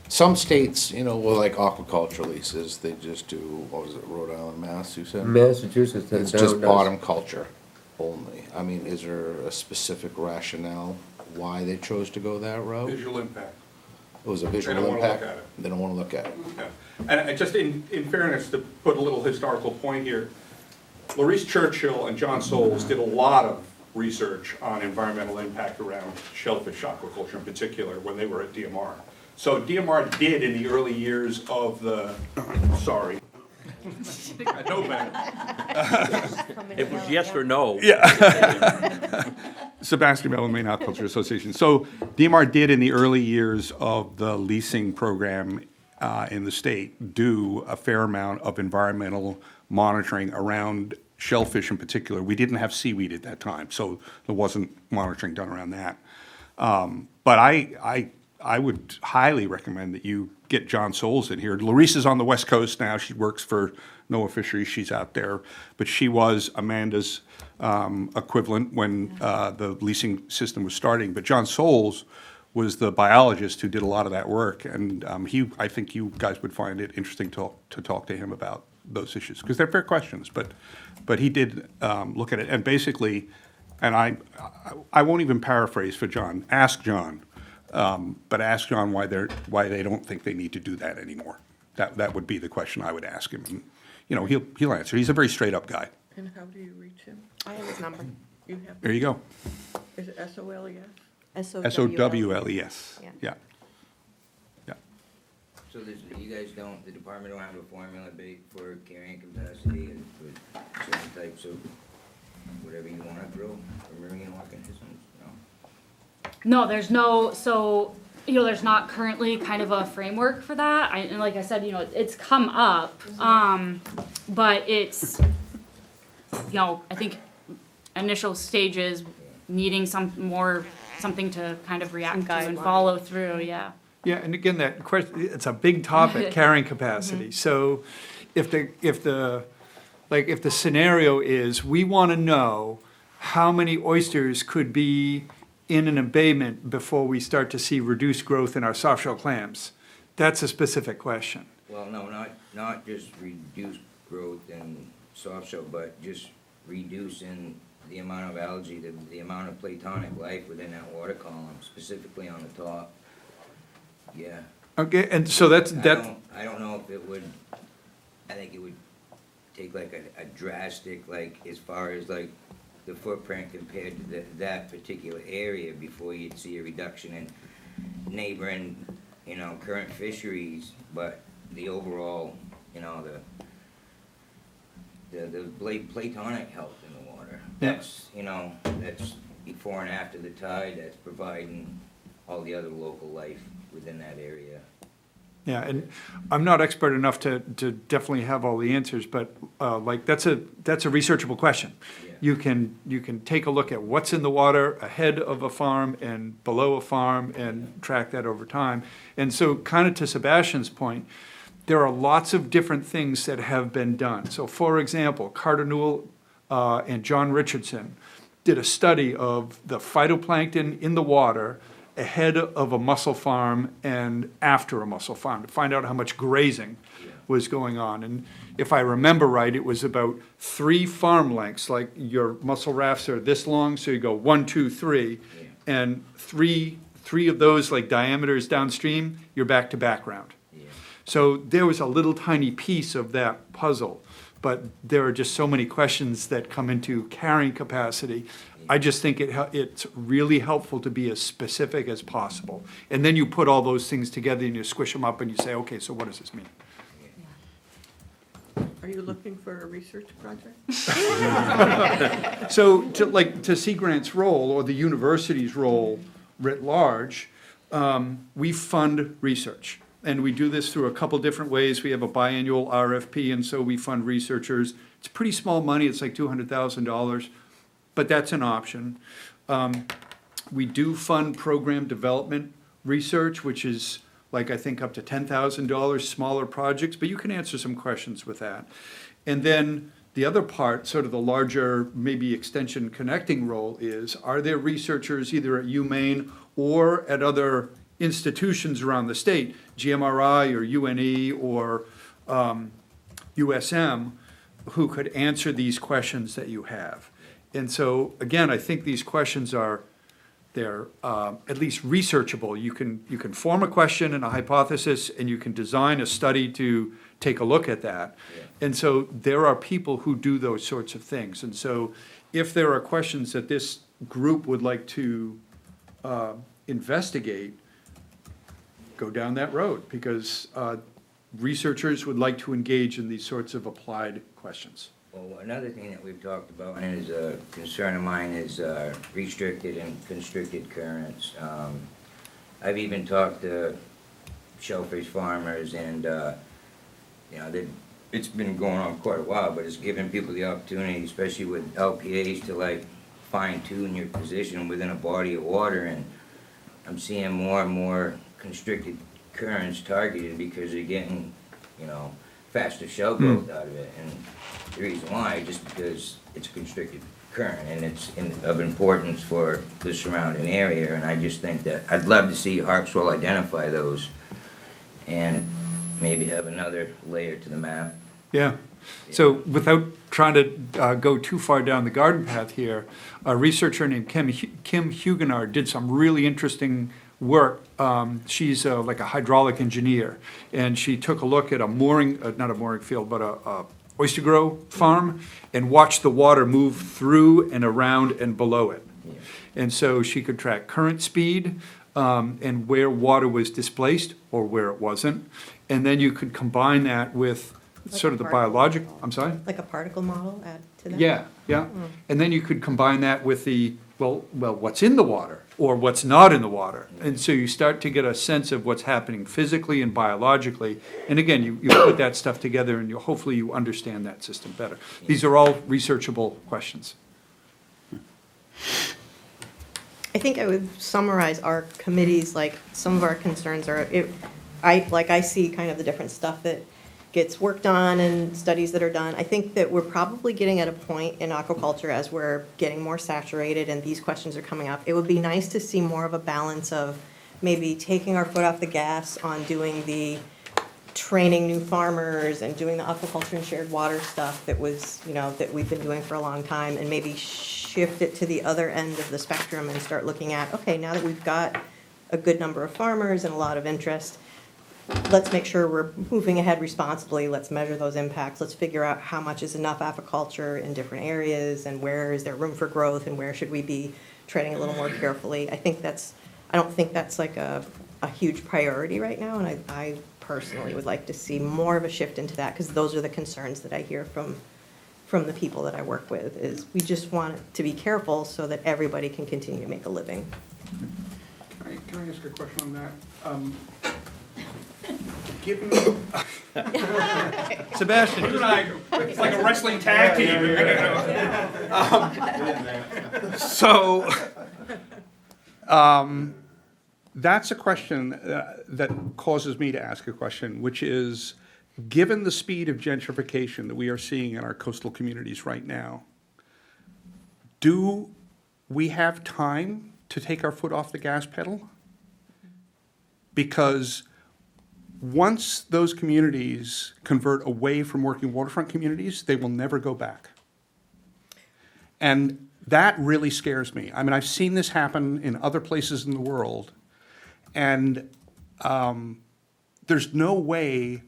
Some states, you know, well, like aquaculture leases, they just do, what was it, Rhode Island, Mass, you said? Massachusetts, It's just bottom culture only. I mean, is there a specific rationale why they chose to go that route? Visual impact. It was a They visual don't wanna look impact? at it. They don't wanna look at it. Yeah. And just in fairness, to put a little historical point here, Maurice Churchill and John Soules did a lot of research on environmental impact around shellfish aquaculture in particular when they were at DMR. So DMR did in the early years of the, sorry. I know better. It was yes or no. Sebastian Mellon Maine Aquaculture Association. So DMR did in the early years of the leasing program in the state do a fair amount of environmental monitoring around shellfish in particular. We didn't have seaweed at that time, so there wasn't monitoring done around that. But I would highly recommend that you get John Soules in here. Larisse is on the West Coast now. She works for NOAA Fisheries. She's out there. But she was Amanda's equivalent when the leasing system was starting. But John Soules was the biologist who did a lot of that work. And I think you guys would find it interesting to talk to him about those issues, because they're fair questions. But he did look at it. And basically, and I won't even paraphrase for John. Ask John. But ask John why they don't think they need to do that anymore. That would be the question I would ask him. And, you know, he'll answer. He's a very straight up guy. And how do you reach him? I have his number. You have, There you go. is it SOLES? SOWLES. Yeah. Yeah. Yeah. So So you guys don't, the department don't have a formula for carrying capacity and with certain types of whatever you wanna grow for marine organisms, no? No, there's no, so, there's not currently kind of a framework for that. And like I said, it's come up, but it's, I think initial stages needing something to kind of react to and follow through, yeah. Yeah, and again, that question, it's a big topic, carrying capacity. So if the scenario is, we want to know how many oysters could be in an abatement before we start to see reduced growth in our softshell clams, that's a specific question. Well, no, not just reduced growth in softshell, but just reducing the amount of algae, the amount of platonic life within that water column, specifically on the top. Yeah. Okay, and so that's, I don't know if it would, I think it would take like a drastic, like, as far as like the footprint compared to that particular area before you'd see a reduction in neighboring, current fisheries, but the overall, the platonic health in the water. Yeah. That's before and after the tide, that's providing all the other local life within that area. yeah, and I'm not expert enough to definitely have all the answers, but that's a researchable question. Yeah. You can take a look at what's in the water ahead of a farm and below a farm and track that over time. And so kind of to Sebastian's point, there are lots of different things that have been done. So for example, Carter Newell and John Richardson did a study of the phytoplankton in the water ahead of a mussel farm and after a mussel farm to find out how much grazing was going on. And if I remember right, it was about 3 farm lengths, like your mussel rafts are this long, so you go 1, 2, 3, and three of those like diameters downstream, you're back to background. So there was a little tiny piece of that puzzle, but there are just so many questions that come into carrying capacity. I just think it's really helpful to be as specific as possible. And then you put all those things together and you squish them up and you say, okay, so what does this mean? Are you looking for a research project? So to Sea Grant's role or the university's role writ large, we fund research. And we do this through a couple different ways. We have a biannual RFP, and so we fund researchers. It's pretty small money, it's like $200,000, but that's an option. We do fund program development research, which is like, I think, up to $10,000, smaller projects, but you can answer some questions with that. And then the other part, sort of the larger, maybe extension connecting role is, are there researchers either at UMaine or at other institutions around the state, GMRI or UNE or USM, who could answer these questions that you have? And so, again, I think these questions they're at least researchable. You can form a question and a hypothesis, and you can design a study to take a look at that. And so there are people who do those sorts of things. And so if there are questions that this group would like to investigate, go down that road, because researchers would like to engage in these sorts of applied questions. Well, another thing that we've talked about, and is a concern of mine, is restricted and constricted currents. I've even talked to shellfish farmers, and it's been going on quite a while, but it's given people the opportunity, especially with LPAs, to like fine tune your position within a body of water. And I'm seeing more and more constricted currents targeted because they're getting, faster shell growth out of it. And the reason why, just because it's a constricted current and it's of importance for the surrounding area. And I just think that I'd love to see Harpswell identify those and maybe have another layer to the map. Yeah. So without trying to go too far down the garden path here, a researcher named Kim Huguenard did some really interesting work. She's like a hydraulic engineer, and she took a look at a mooring, not a mooring field, but a oyster grow farm, and watched the water move through and around and below it. And so she could track current speed, and where water was displaced or where it wasn't. And then you could combine that with sort of the biological, I'm sorry? Like a particle model, add to that? Yeah, yeah. And then you could combine that with the, well, what's in the water or what's not in the water. And so you start to get a sense of what's happening physically and biologically. And again, you put that stuff together and hopefully you understand that system better. These are all researchable questions. I think I would summarize our committees, like, some of our concerns are, I see kind of the different stuff that gets worked on and studies that are done. I think that we're probably getting at a point in aquaculture as we're getting more saturated and these questions are coming up. It would be nice to see more of a balance of maybe taking our foot off the gas on doing the training new farmers and doing the aquaculture and shared water stuff that was, that we've been doing for a long time, and maybe shift it to the other end of the spectrum and start looking at, okay, now that we've got a good number of farmers and a lot of interest, let's make sure we're moving ahead responsibly. Let's measure those impacts. Let's figure out how much is enough aquaculture in different areas and where is there room for growth and where should we be treading a little more carefully. I don't think that's like a huge priority right now, and I personally would like to see more of a shift into that, because those are the concerns that I hear from the people that I work with, is we just want to be careful so that everybody can continue to make a living. Can I ask a question on that? Given, Sebastian, you and I, it's like a wrestling tag team. That's a question that causes me to ask a question, which is, given the speed of gentrification that we are seeing in our coastal communities right now, do we have time to take our foot off the gas pedal? Because once those communities convert away from working waterfront communities, they will never go back. And that really scares me. I mean, I've seen this happen in other places in the world, and there's no way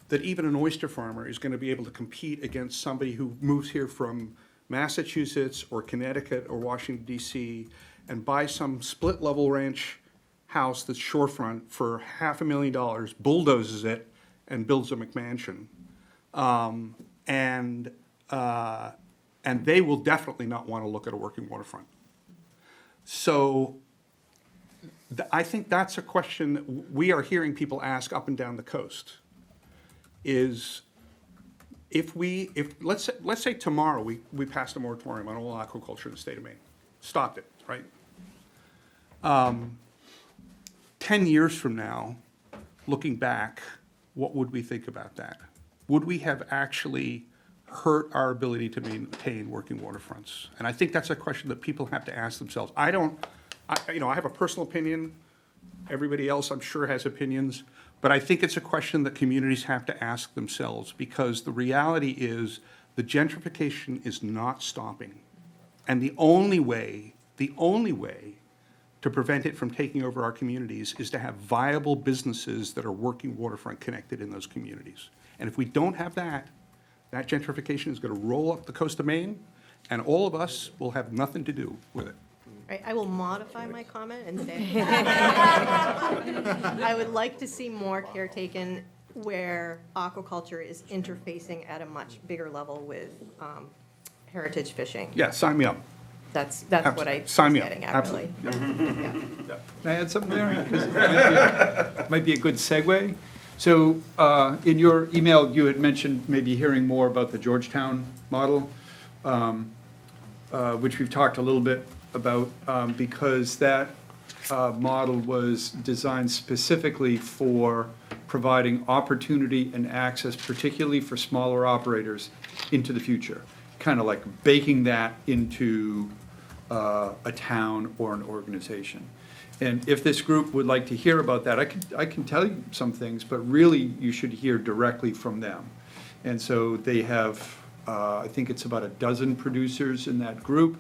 that even an oyster farmer is going to be able to compete against somebody who moves here from Massachusetts or Connecticut or Washington, D.C., and buys some split-level ranch house that's shorefront for $500,000, bulldozes it, and builds a McMansion. And they will definitely not want to look at a working waterfront. So I think that's a question that we are hearing people ask up and down the coast, is if let's say tomorrow we passed a moratorium on all aquaculture in the state of Maine, stopped it, right? 10 years from now, looking back, what would we think about that? Would we have actually hurt our ability to maintain working waterfronts? And I think that's a question that people have to ask themselves. I have a personal opinion. Everybody else, I'm sure, has opinions. But I think it's a question that communities have to ask themselves, because the reality is the gentrification is not stopping. And the only way to prevent it from taking over our communities is to have viable businesses that are working waterfront connected in those communities. And if we don't have that, that gentrification is going to roll up the coast of Maine, and all of us will have nothing to do with it. Right, I will modify my comment and say, I would like to see more care taken where aquaculture is interfacing at a much bigger level with heritage fishing. Yeah, sign me up. That's what I was Sign me up. getting at, really. Absolutely. Yeah. can I add something there? 'Cause it might be a good segue. So in your email, you had mentioned maybe hearing more about the Georgetown model, which we've talked a little bit about, because that model was designed specifically for providing opportunity and access, particularly for smaller operators, into the future. Kind of like baking that into a town or an organization. And if this group would like to hear about that, I can tell you some things, but really you should hear directly from them. And so they have, I think it's about a dozen producers in that group.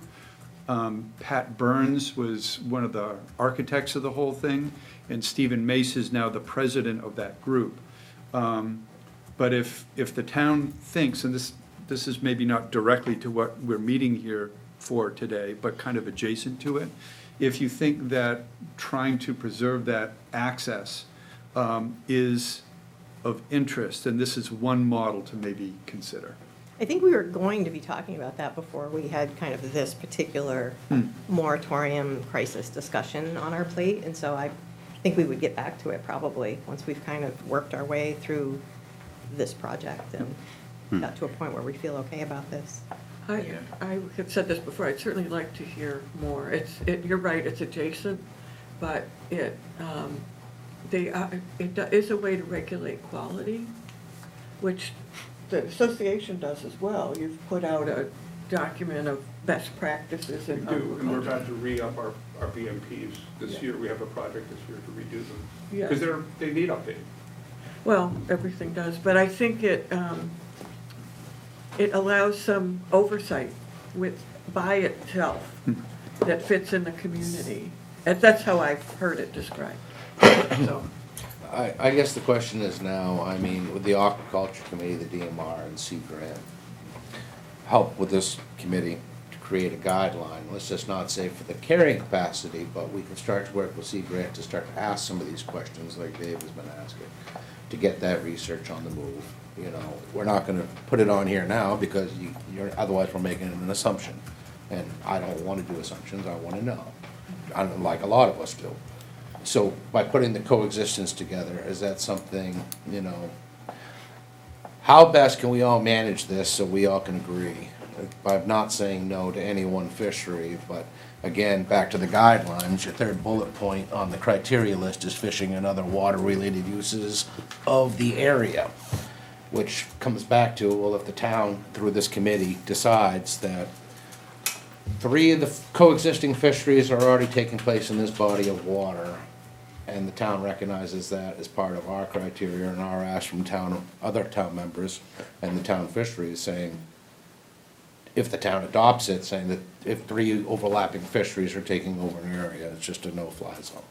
Pat Burns was one of the architects of the whole thing, and Stephen Mace is now the president of that group. But if the town thinks, and this is maybe not directly to what we're meeting here for today, but kind of adjacent to it, if you think that trying to preserve that access is of interest, and this is one model to maybe consider. I think we were going to be talking about that before we had kind of this particular moratorium crisis discussion on our plate, and so I think we would get back to it probably once we've kind of worked our way through this project and got to a point where we feel okay about this. I have said this before, I'd certainly like to hear more. You're right, it's adjacent, but it is a way to regulate quality, which the association does as well. You've put out a document of best practices in We do, and we're aquaculture. about to re-up our BMPs this Yeah. year. We have a project this year to redo them. Yeah. Because they need updating. Well, everything does, but I think it allows some oversight by itself that fits in the community. And that's how I've heard it described. So, I guess the question is now, I mean, with the Aquaculture Committee, the DMR and Sea Grant, help with this committee to create a guideline, let's just not say for the carrying capacity, but we can start to work with Sea Grant to start to ask some of these questions like Dave has been asking, to get that research on the move. You know, we're not gonna put it on here now because otherwise we're making an assumption. And I don't wanna do assumptions, I wanna know, like a lot of us do. So by putting the coexistence together, is that something, you know, how best can we all manage this so we all can agree? By not saying no to any one fishery, but again, back to the guidelines, your third bullet point on the criteria list is fishing and other water-related uses of the area. Which comes back to, well, if the town, through this committee, decides that 3 of the coexisting fisheries are already taking place in this body of water, and the town recognizes that as part of our criteria and our ask from other town members and the town fisheries saying, if the town adopts it, saying that if 3 overlapping fisheries are taking over an area, it's just a no-fly zone.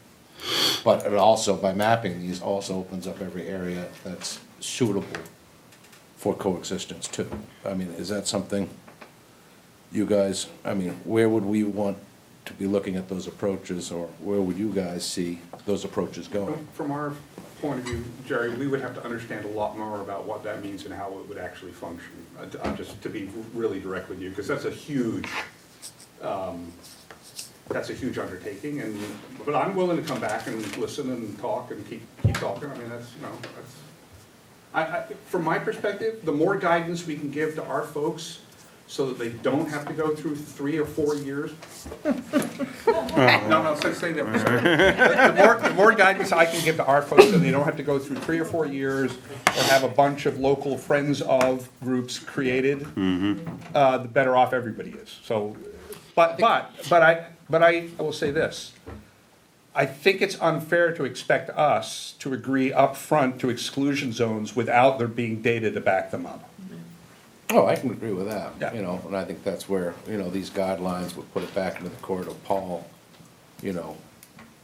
But it also, by mapping these, also opens up every area that's suitable for coexistence too. I mean, is that something you guys, I mean, where would we want to be looking at those approaches, or where would you guys see those approaches going? From our point of view, Jerry, we would have to understand a lot more about what that means and how it would actually function. Just to be really direct with you, because that's a huge undertaking, but I'm willing to come back and listen and talk and keep talking. I mean, that's, you know, that's, from my perspective, the more guidance we can give to our folks so that they don't have to go through 3 or 4 years. No, say that. The more guidance I can give to our folks so they don't have to go through 3 or 4 years or have a bunch of local friends of groups created, the better off everybody is. So, but I will say this. I think it's unfair to expect us to agree up front to exclusion zones without there being data to back them up. Oh, I can agree with that, Yeah. you know, and I think that's where, you know, these guidelines would put it back into the court of Paul, you know.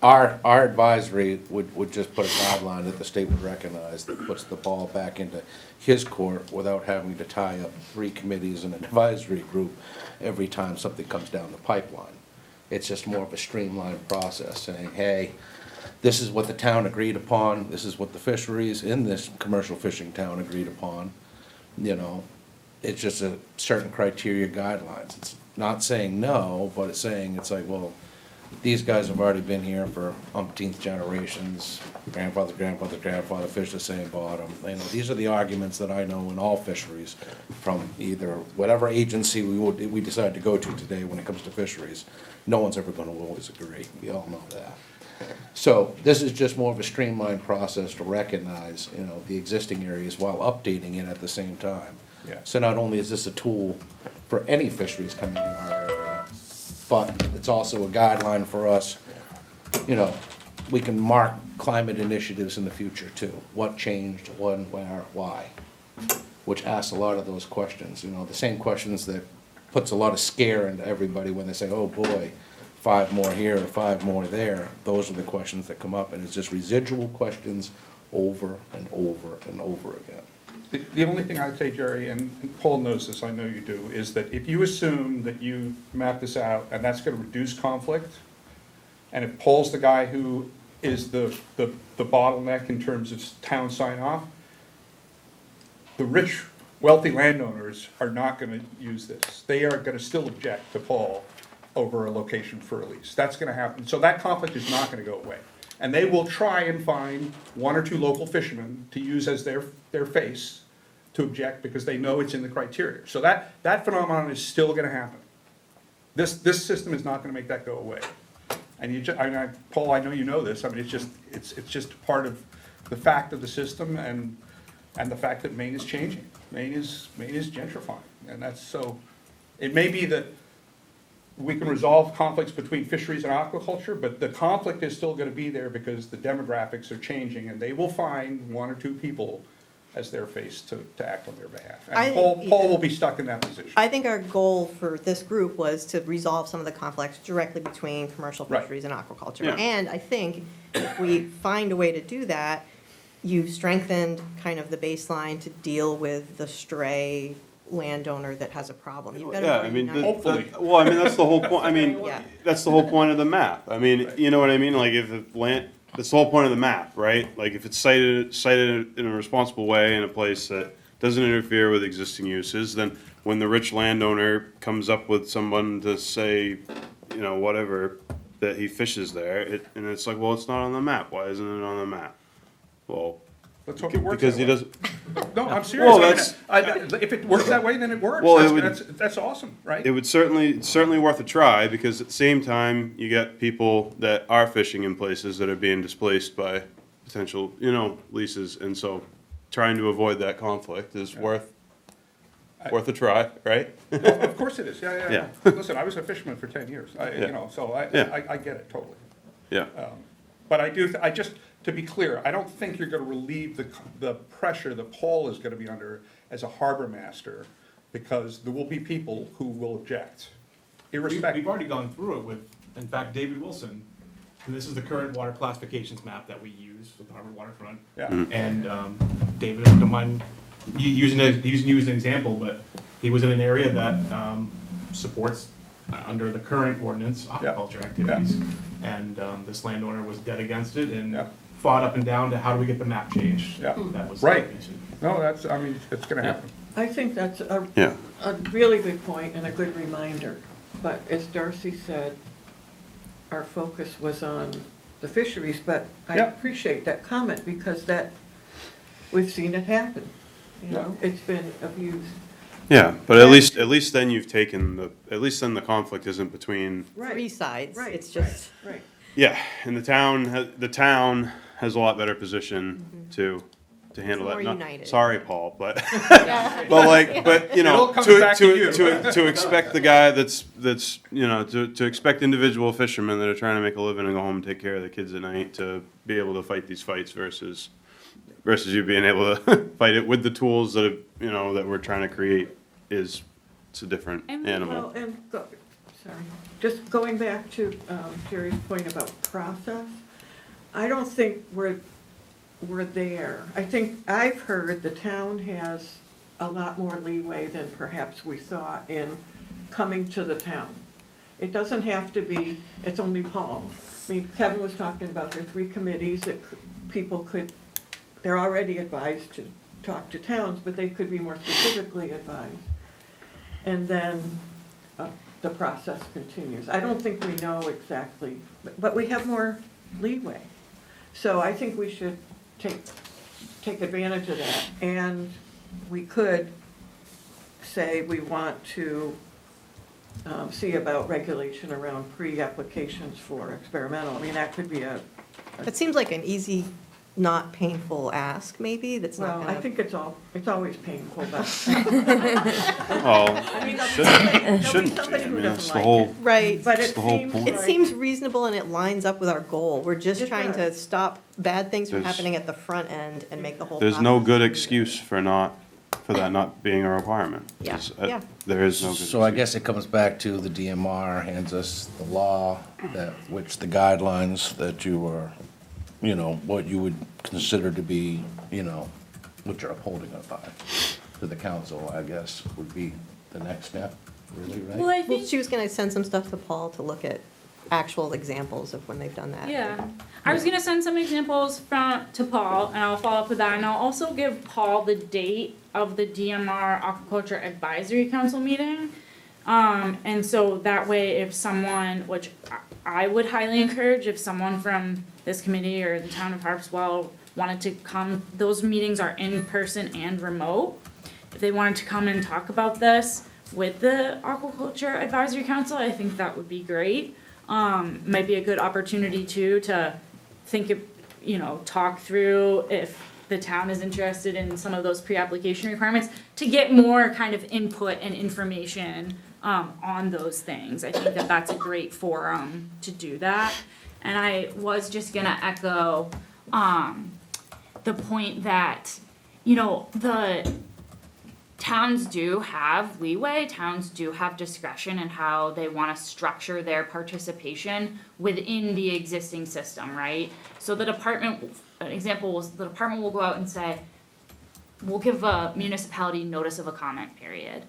Our advisory would just put a guideline that the state would recognize that puts the ball back into his court without having to tie up 3 committees and an advisory group every time something comes down the pipeline. It's just more of a streamlined process, saying, hey, this is what the town agreed upon, this is what the fisheries in this commercial fishing town agreed upon, you know. It's just a certain criteria guidelines. It's not saying no, but it's saying, it's like, well, these guys have already been here for umpteenth generations, grandfather fished the same bottom. You know, these are the arguments that I know in all fisheries, from either whatever agency we decide to go to today when it comes to fisheries. No one's ever gonna always agree, we all know that. So this is just more of a streamlined process to recognize, you know, the existing areas while updating it at the same time. Yeah. So not only is this a tool for any fisheries coming in our area, but it's also a guideline for us, you know, we can mark climate initiatives in the future too. What changed, when, where, why? Which asks a lot of those questions, you know, the same questions that puts a lot of scare into everybody when they say, oh boy, 5 more here or 5 more there. Those are the questions that come up, and it's just residual questions over and over and over again. The only thing I'd say, Jerry, and Paul knows this, I know you do, is that if you assume that you map this out and that's gonna reduce conflict, and if Paul's the guy who is the bottleneck in terms of town sign off, the rich, wealthy landowners are not gonna use this. They are gonna still object to Paul over a location for a lease. That's gonna happen. So that conflict is not gonna go away. And they will try and find one or two local fishermen to use as their face to object because they know it's in the criteria. So that phenomenon is still gonna happen. This system is not gonna make that go away. And Paul, I know you know this, I mean, it's just part of the fact of the system and the fact that Maine is changing. Maine is gentrifying, and that's so, it may be that we can resolve conflicts between fisheries and aquaculture, but the conflict is still gonna be there because the demographics are changing, and they will find one or two people as their face to act on their behalf. And Paul will be stuck in that position. I think our goal for this group was to resolve some of the conflicts directly between commercial Right. fisheries and aquaculture. Yeah. And I think if we find a way to do that, you've strengthened kind of the baseline to deal with the stray landowner that has a problem. You've got to Yeah, I mean, reunite- Hopefully. well, I mean, that's the whole point, I mean, Yeah. that's the whole point of the map. I mean, you know what I mean, like, if the land, that's the whole point of the map, right? Like, if it's cited in a responsible way in a place that doesn't interfere with existing uses, then when the rich landowner comes up with someone to say, you know, whatever, that he fishes there, and it's like, well, it's not on the map, why isn't it on the map? Well, Let's hope it works because that he way. doesn't, No, I'm serious. Well, I mean, if it works that way, then it works. Well, it would- That's awesome, right? it would certainly worth a try, because at the same time, you get people that are fishing in places that are being displaced by potential, you know, leases, and so trying to avoid that conflict is worth a try, right? Of course it is, yeah. Yeah. Listen, I was a fisherman for 10 years, Yeah. you know, so Yeah. I get it totally. Yeah, But I just, to be clear, I don't think you're gonna relieve the pressure that Paul is gonna be under as a harbor master, because there will be people who will object, We've irrespective. already gone through it with, in fact, David Wilson, and this is the current water classifications map that we use with the Harbor Waterfront. Yeah. And David, I don't mind using you as an example, but he was in an area that supports, under the current ordinance, aquaculture activities. And this landowner was dead against it and Yeah. fought up and down to how do we get the map changed? Yeah. That was Right. the issue. No, that's, I mean, it's gonna happen. I think that's yeah. a really good point and a good reminder. But as Darcy said, our focus was on the fisheries, but I Yeah. appreciate that comment because we've seen it happen. You know, it's been abused. Yeah, but at least then you've taken at least then the conflict isn't between, three sides. Right, It's just, Right. yeah, and the town has a lot better position to handle It's that. more Not- united. Sorry, Paul, but, but, you It know, all comes back to you. to expect the guy that's, you know, to expect individual fishermen that are trying to make a living and go home and take care of the kids at night to be able to fight these fights versus you being able to fight it with the tools that, you know, that we're trying to create it's a different And- animal. Well, sorry, just going back to Jerry's point about process, I don't think we're there. I think I've heard the town has a lot more leeway than perhaps we thought in coming to the town. It doesn't have to be, it's only Paul. I mean, Kevin was talking about there are 3 committees that people could, they're already advised to talk to towns, but they could be more specifically advised. And then the process continues. I don't think we know exactly, but we have more leeway. So I think we should take advantage of that. And we could say we want to see about regulation around pre-applications for experimental. I mean, that could be that seems like an easy, not painful ask, maybe, that's not well, gonna. I think it's always painful, but. Oh, I mean, shouldn't be. somebody I who mean, doesn't that's the like whole, it. Right. But That's it the whole seems point. It like- seems reasonable and it lines up with our goal. We're just It trying to does. stop bad things from There's- happening at the front end and make the whole. there's no process good smoother. excuse for that not being a requirement. Yeah, There's- There is no good excuse. So I guess it comes back to the DMR hands us the law, which the guidelines that you were, you know, what you would consider to be, you know, what you're upholding it by. To the council, I guess, would be the next step, really, Well, right? I Well, think she was gonna send some stuff to Paul to look at actual examples of when they've done that. Yeah, I was gonna send some examples to Paul, and I'll follow up with that, and I'll also give Paul the date of the DMR Aquaculture Advisory Council meeting. And so that way, if someone, which I would highly encourage, if someone from this committee or the town of Harpswell wanted to come, those meetings are in person and remote. If they wanted to come and talk about this with the Aquaculture Advisory Council, I think that would be great. Might be a good opportunity too, to think of, talk through if the town is interested in some of those pre-application requirements, to get more kind of input and information, on those things. I think that that's a great forum to do that. And I was just gonna echo, the point that, the towns do have leeway, towns do have discretion in how they wanna structure their participation within the existing system, right? So the department, an example was, the department will go out and say, we'll give a municipality notice of a comment period.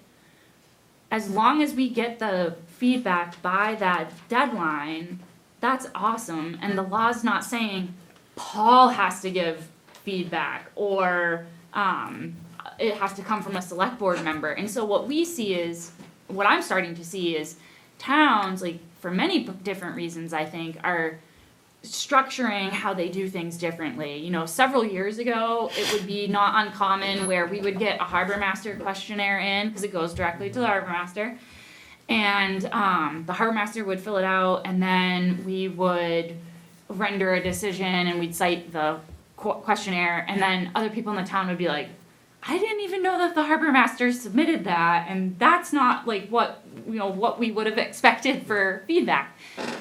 As long as we get the feedback by that deadline, that's awesome, and the law's not saying Paul has to give feedback, or, it has to come from a select board member. And so what we see is, what I'm starting to see is towns, like, for many different reasons, I think, are structuring how they do things differently. Several years ago, it would be not uncommon where we would get a harbor master questionnaire in, because it goes directly to the harbor master. And the harbor master would fill it out, and then we would render a decision, and we'd cite the questionnaire, and then other people in the town would be like, I didn't even know that the harbor master submitted that, and that's not like what we would have expected for feedback.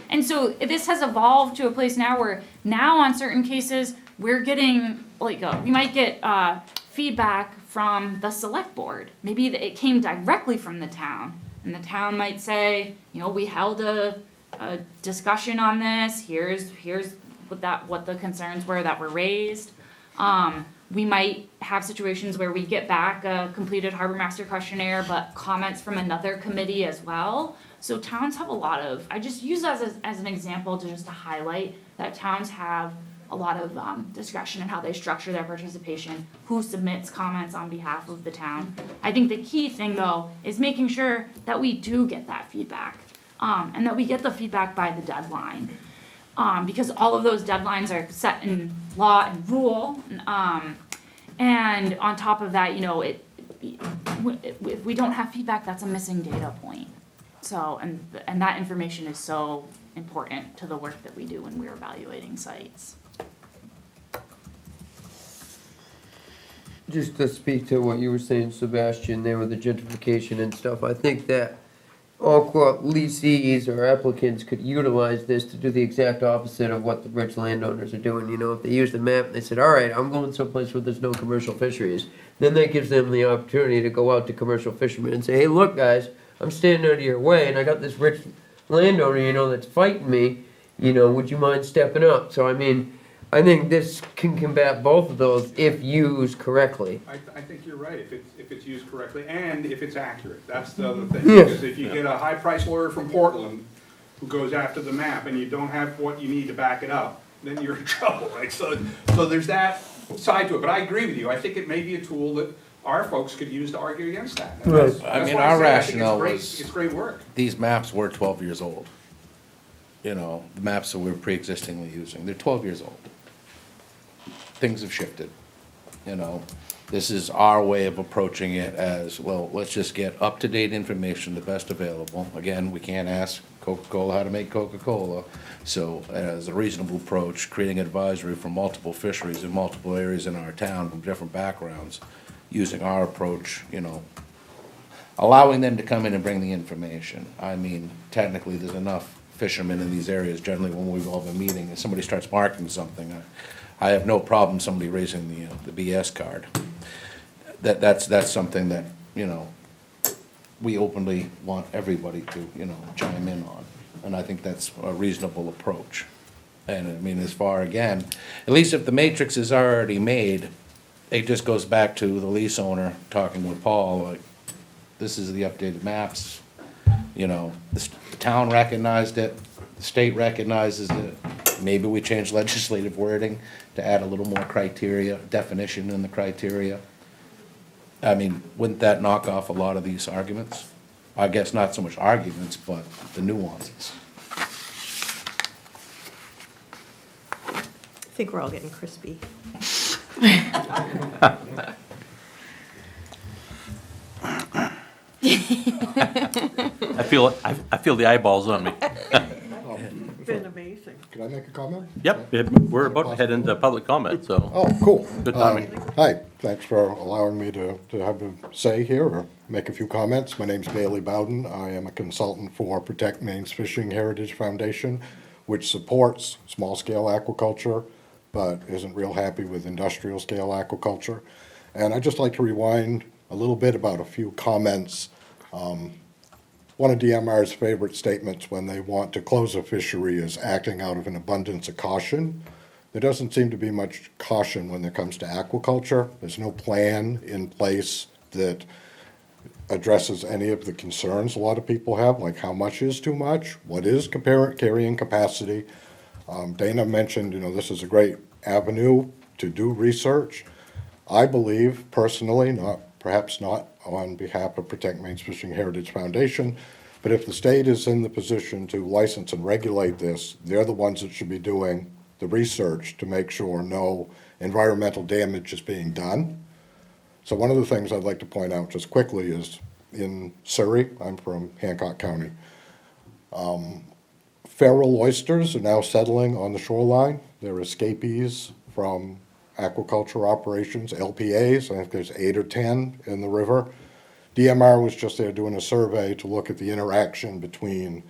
And so this has evolved to a place now where now on certain cases, we're getting, we might get feedback from the select board. Maybe it came directly from the town, and the town might say, we held a discussion on this, here's what the concerns were that were raised. We might have situations where we get back a completed harbor master questionnaire, but comments from another committee as well. So towns have a lot of, I just use that as an example to highlight that towns have a lot of discretion in how they structure their participation, who submits comments on behalf of the town. I think the key thing though is making sure that we do get that feedback, and that we get the feedback by the deadline. Because all of those deadlines are set in law and rule, and on top of that, if we don't have feedback, that's a missing data point. So, and that information is so important to the work that we do when we're evaluating sites. Just to speak to what you were saying, Sebastian, there with the gentrification and stuff, I think that all leasees or applicants could utilize this to do the exact opposite of what the rich landowners are doing. If they use the map and they said, all right, I'm going someplace where there's no commercial fisheries, then that gives them the opportunity to go out to commercial fishermen and say, hey, look, guys, I'm standing out of your way, and I got this rich landowner, that's fighting me, would you mind stepping up? So, I think this can combat both of those if used correctly. I think you're right, if it's used correctly and if it's accurate. That's the other thing. Yeah. Because if you get a high-priced lawyer from Portland who goes after the map and you don't have what you need to back it up, then you're in trouble, right? So there's that side to it. But I agree with you. I think it may be a tool that our folks could use to argue against that. And Right. that's I mean, why our say I think rationale it's great work. These maps were 12 years old. The maps that we're pre-existingly using, they're 12 years old. Things have shifted, This is our way of approaching it as, well, let's just get up-to-date information, the best available. Again, we can't ask Coca-Cola how to make Coca-Cola. So as a reasonable approach, creating advisory for multiple fisheries in multiple areas in our town from different backgrounds, using our approach, allowing them to come in and bring the information. Technically, there's enough fishermen in these areas generally when we've all been meeting and somebody starts marking something. I have no problem somebody raising the BS card. That's something that, we openly want everybody to, chime in on. And I think that's a reasonable approach. And as far, again, at least if the matrix is already made, it just goes back to the lease owner talking with Paul, like, this is the updated maps. The town recognized it, the the state recognizes it, maybe we change legislative wording to add a little more criteria, definition in the criteria. I mean, wouldn't that knock off a lot of these arguments? I guess not so much arguments, but the nuances. I think we're all getting crispy. I feel the eyeballs on me. Been amazing. Can I make a comment? Yep, we're about to head into public comment, so. Oh, cool. Good timing. Hi, thanks for allowing me to have a say here or make a few comments. My name's Bailey Bowden. I am a consultant for Protect Maine's Fishing Heritage Foundation, which supports small-scale aquaculture, but isn't real happy with industrial-scale aquaculture. And I'd just like to rewind a little bit about a few comments. One of DMR's favorite statements when they want to close a fishery is acting out of an abundance of caution. There doesn't seem to be much caution when it comes to aquaculture. There's no plan in place that addresses any of the concerns a lot of people have, like how much is too much, what is carrying capacity. Dana mentioned, this is a great avenue to do research. I believe personally, perhaps not on behalf of Protect Maine's Fishing Heritage Foundation, but if the state is in the position to license and regulate this, they're the ones that should be doing the research to make sure no environmental damage is being done. So one of the things I'd like to point out just quickly is in Surrey, I'm from Hancock County, feral oysters are now settling on the shoreline. They're escapees from aquaculture operations, LPAs. I think there's 8 or 10 in the river. DMR was just there doing a survey to look at the interaction between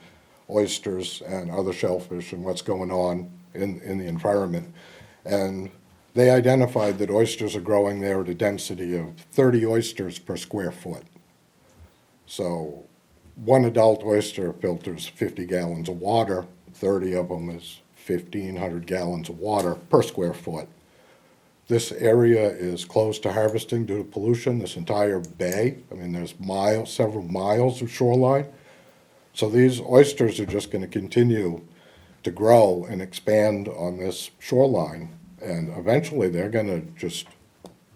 oysters and other shellfish and what's going on in the environment. And they identified that oysters are growing there at a density of 30 oysters per square foot. So one adult oyster filters 50 gallons of water, 30 of them is 1,500 gallons of water per square foot. This area is closed to harvesting due to pollution, this entire bay. I mean, there's several miles of shoreline. So these oysters are just going to continue to grow and expand on this shoreline. And eventually they're going to just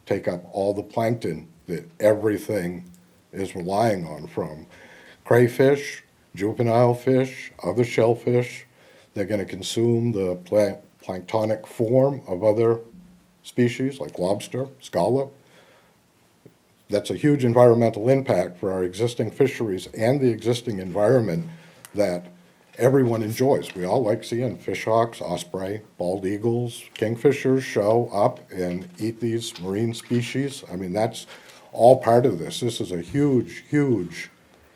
take up all the plankton that everything is relying on, from crayfish, juvenile fish, other shellfish. They're going to consume the planktonic form of other species like lobster, scallop. That's a huge environmental impact for our existing fisheries and the existing environment that everyone enjoys. We all like seeing fishhawks, osprey, bald eagles, kingfishers show up and eat these marine species. I mean, that's all part of this. This is a huge, huge,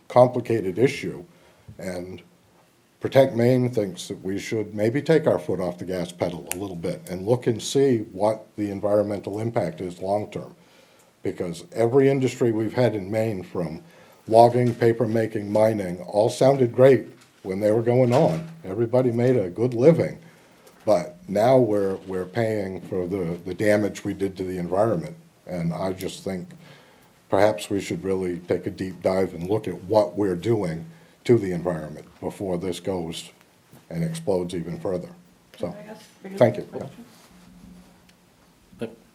complicated issue. And Protect Maine thinks that we should maybe take our foot off the gas pedal a little bit and look and see what the environmental impact is long-term. Because every industry we've had in Maine, from logging, paper making, mining, all sounded great when they were going on. Everybody made a good living. But now we're paying for the damage we did to the environment. And I just think perhaps we should really take a deep dive and look at what we're doing to the environment before this goes and explodes even further. So, thank you.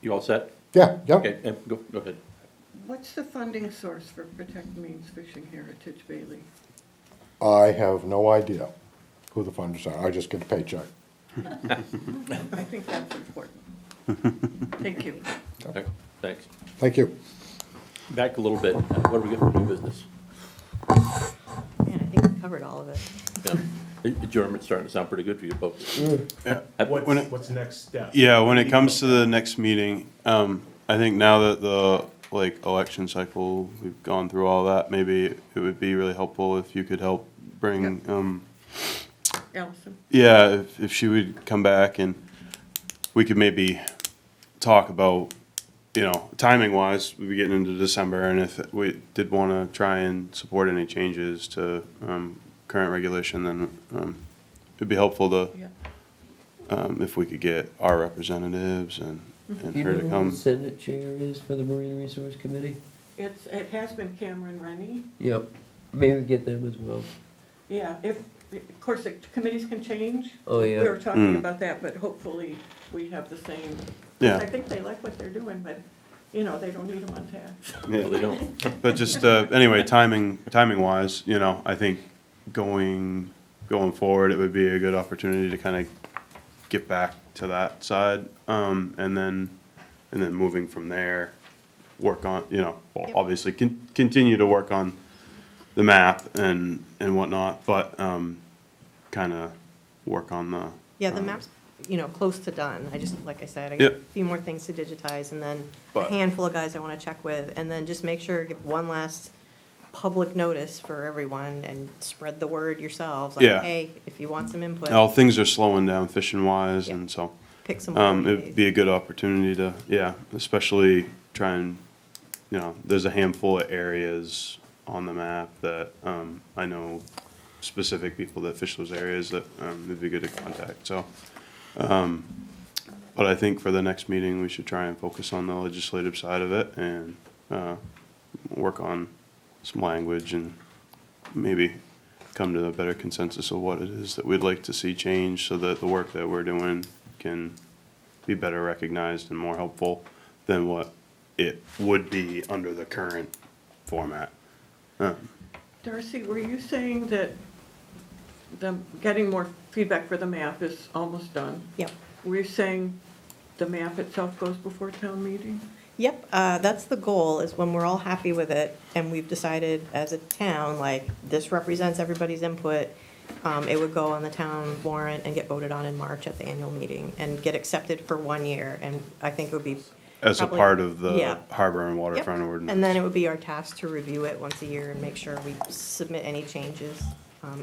You all set? Yeah, yeah. Okay, go ahead. What's the funding source for Protect Maine's Fishing Heritage, Bailey? I have no idea who the funders are. I just get a paycheck. I think that's important. Thank you. Okay, thanks. Thank you. Back a little bit, what do we get for new business? Man, I think we covered all of it. Yeah. Adjournment's starting to sound pretty good for you folks. What's the next step? Yeah, when it comes to the next meeting, I think now that the election cycle, we've gone through all that, maybe it would be really helpful if you could help bring, Allison? yeah, if she would come back and we could maybe talk about, timing wise, we'd be getting into December, and if we did want to try and support any changes to current regulation, then it'd be helpul to, if we could get our representatives and You her know to who come. the Senate chair is for the Marine Resource Committee? It has been Cameron Rennie. Yep, maybe get them as well. Yeah, if of course, the committees can change. Oh, yeah. We were talking about that, but hopefully we have the same. Yeah. I think they like what they're doing, but, you know, they don't need them on tax. Yeah. They don't. But just, anyway, timing wise, you know, I think going forward, it would be a good opportunity to kind of get back to that side. And then moving from there, work on, you know, well, obviously continue to work on the map and whatnot, but, kind of work on the. Yeah, the map's, you know, close to done. I just, like I said, I got Yep. a few more things to digitize, and then a But- handful of guys I want to check with, and then just make sure, give one last public notice for everyone, and spread the word yourselves. Like, Yeah. hey, if you want some input, Well, things are slowing down fishing wise, and so, pick some. it'd be a good opportunity to, yeah, especially try and, you know, there's a handful of areas on the map that, I know specific people that fish those areas that, it'd be good to contact, so. But I think for the next meeting, we should try and focus on the legislative side of it and, work on some language and maybe come to a better consensus of what it is that we'd like to see change so that the work that we're doing can be better recognized and more helpful than what it would be under the current format. Darcy, were you saying that getting more feedback for the map is almost done? Yep. Were you saying the map itself goes before town meeting? Yep, that's the goal, is when we're all happy with it, and we've decided as a town, like, this represents everybody's input, it would go on the town warrant and get voted on in March at the annual meeting, and get accepted for 1 year, and I think it would be. As a probably- part of the Yeah. harbor and Yep. waterfront ordinance. And then it would be our task to review it once a year and make sure we submit any changes,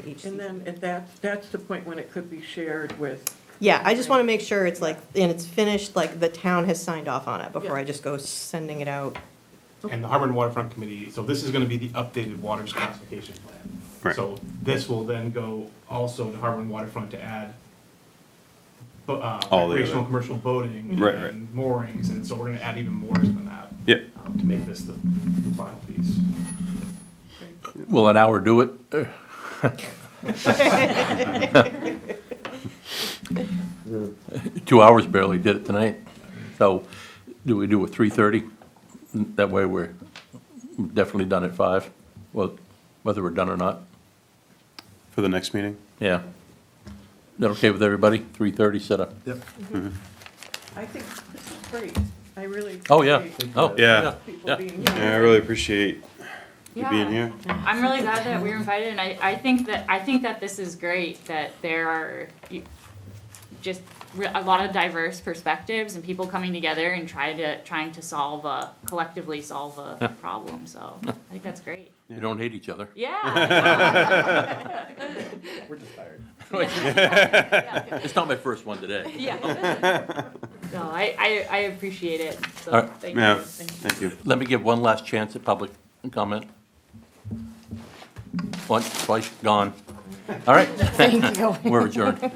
each season. And then at that's the point when it could be shared with. Yeah, I just want to make sure it's like, and it's finished, like, the town has signed off on it before Yeah. I just go sending it out. And the Harbor and Waterfront Committee, so this is gonna be the updated waters classification plan. Right. So this will then go also to Harbor and Waterfront to add All the recreational other- commercial boating Right, and moorings, and so we're gonna add even more to the map. Yep. To make this the final piece. Will an hour do it? 2 hours barely did it tonight. So do we do it 3:30? That way we're definitely done at 5, well, whether we're done or not. For the next meeting? Yeah. Is that okay with everybody? 3:30 set up? Yep. I think this is great. I really. Oh, yeah. appreciate Oh, yeah. People Yeah. being Yeah, I here. really appreciate you Yeah. being here. I'm really glad that we were invited, and I think that this is great, that there are just a lot of diverse perspectives and people coming together and trying to collectively solve a problem, so I think that's great. You don't hate each other. Yeah. We're just tired. It's not my first one today. Yeah. No, I appreciate it, so All right. thank you. Yeah, Thank you. thank you. Let me give one last chance at public comment. Once, twice, gone. All right. Thank you. We're adjourned.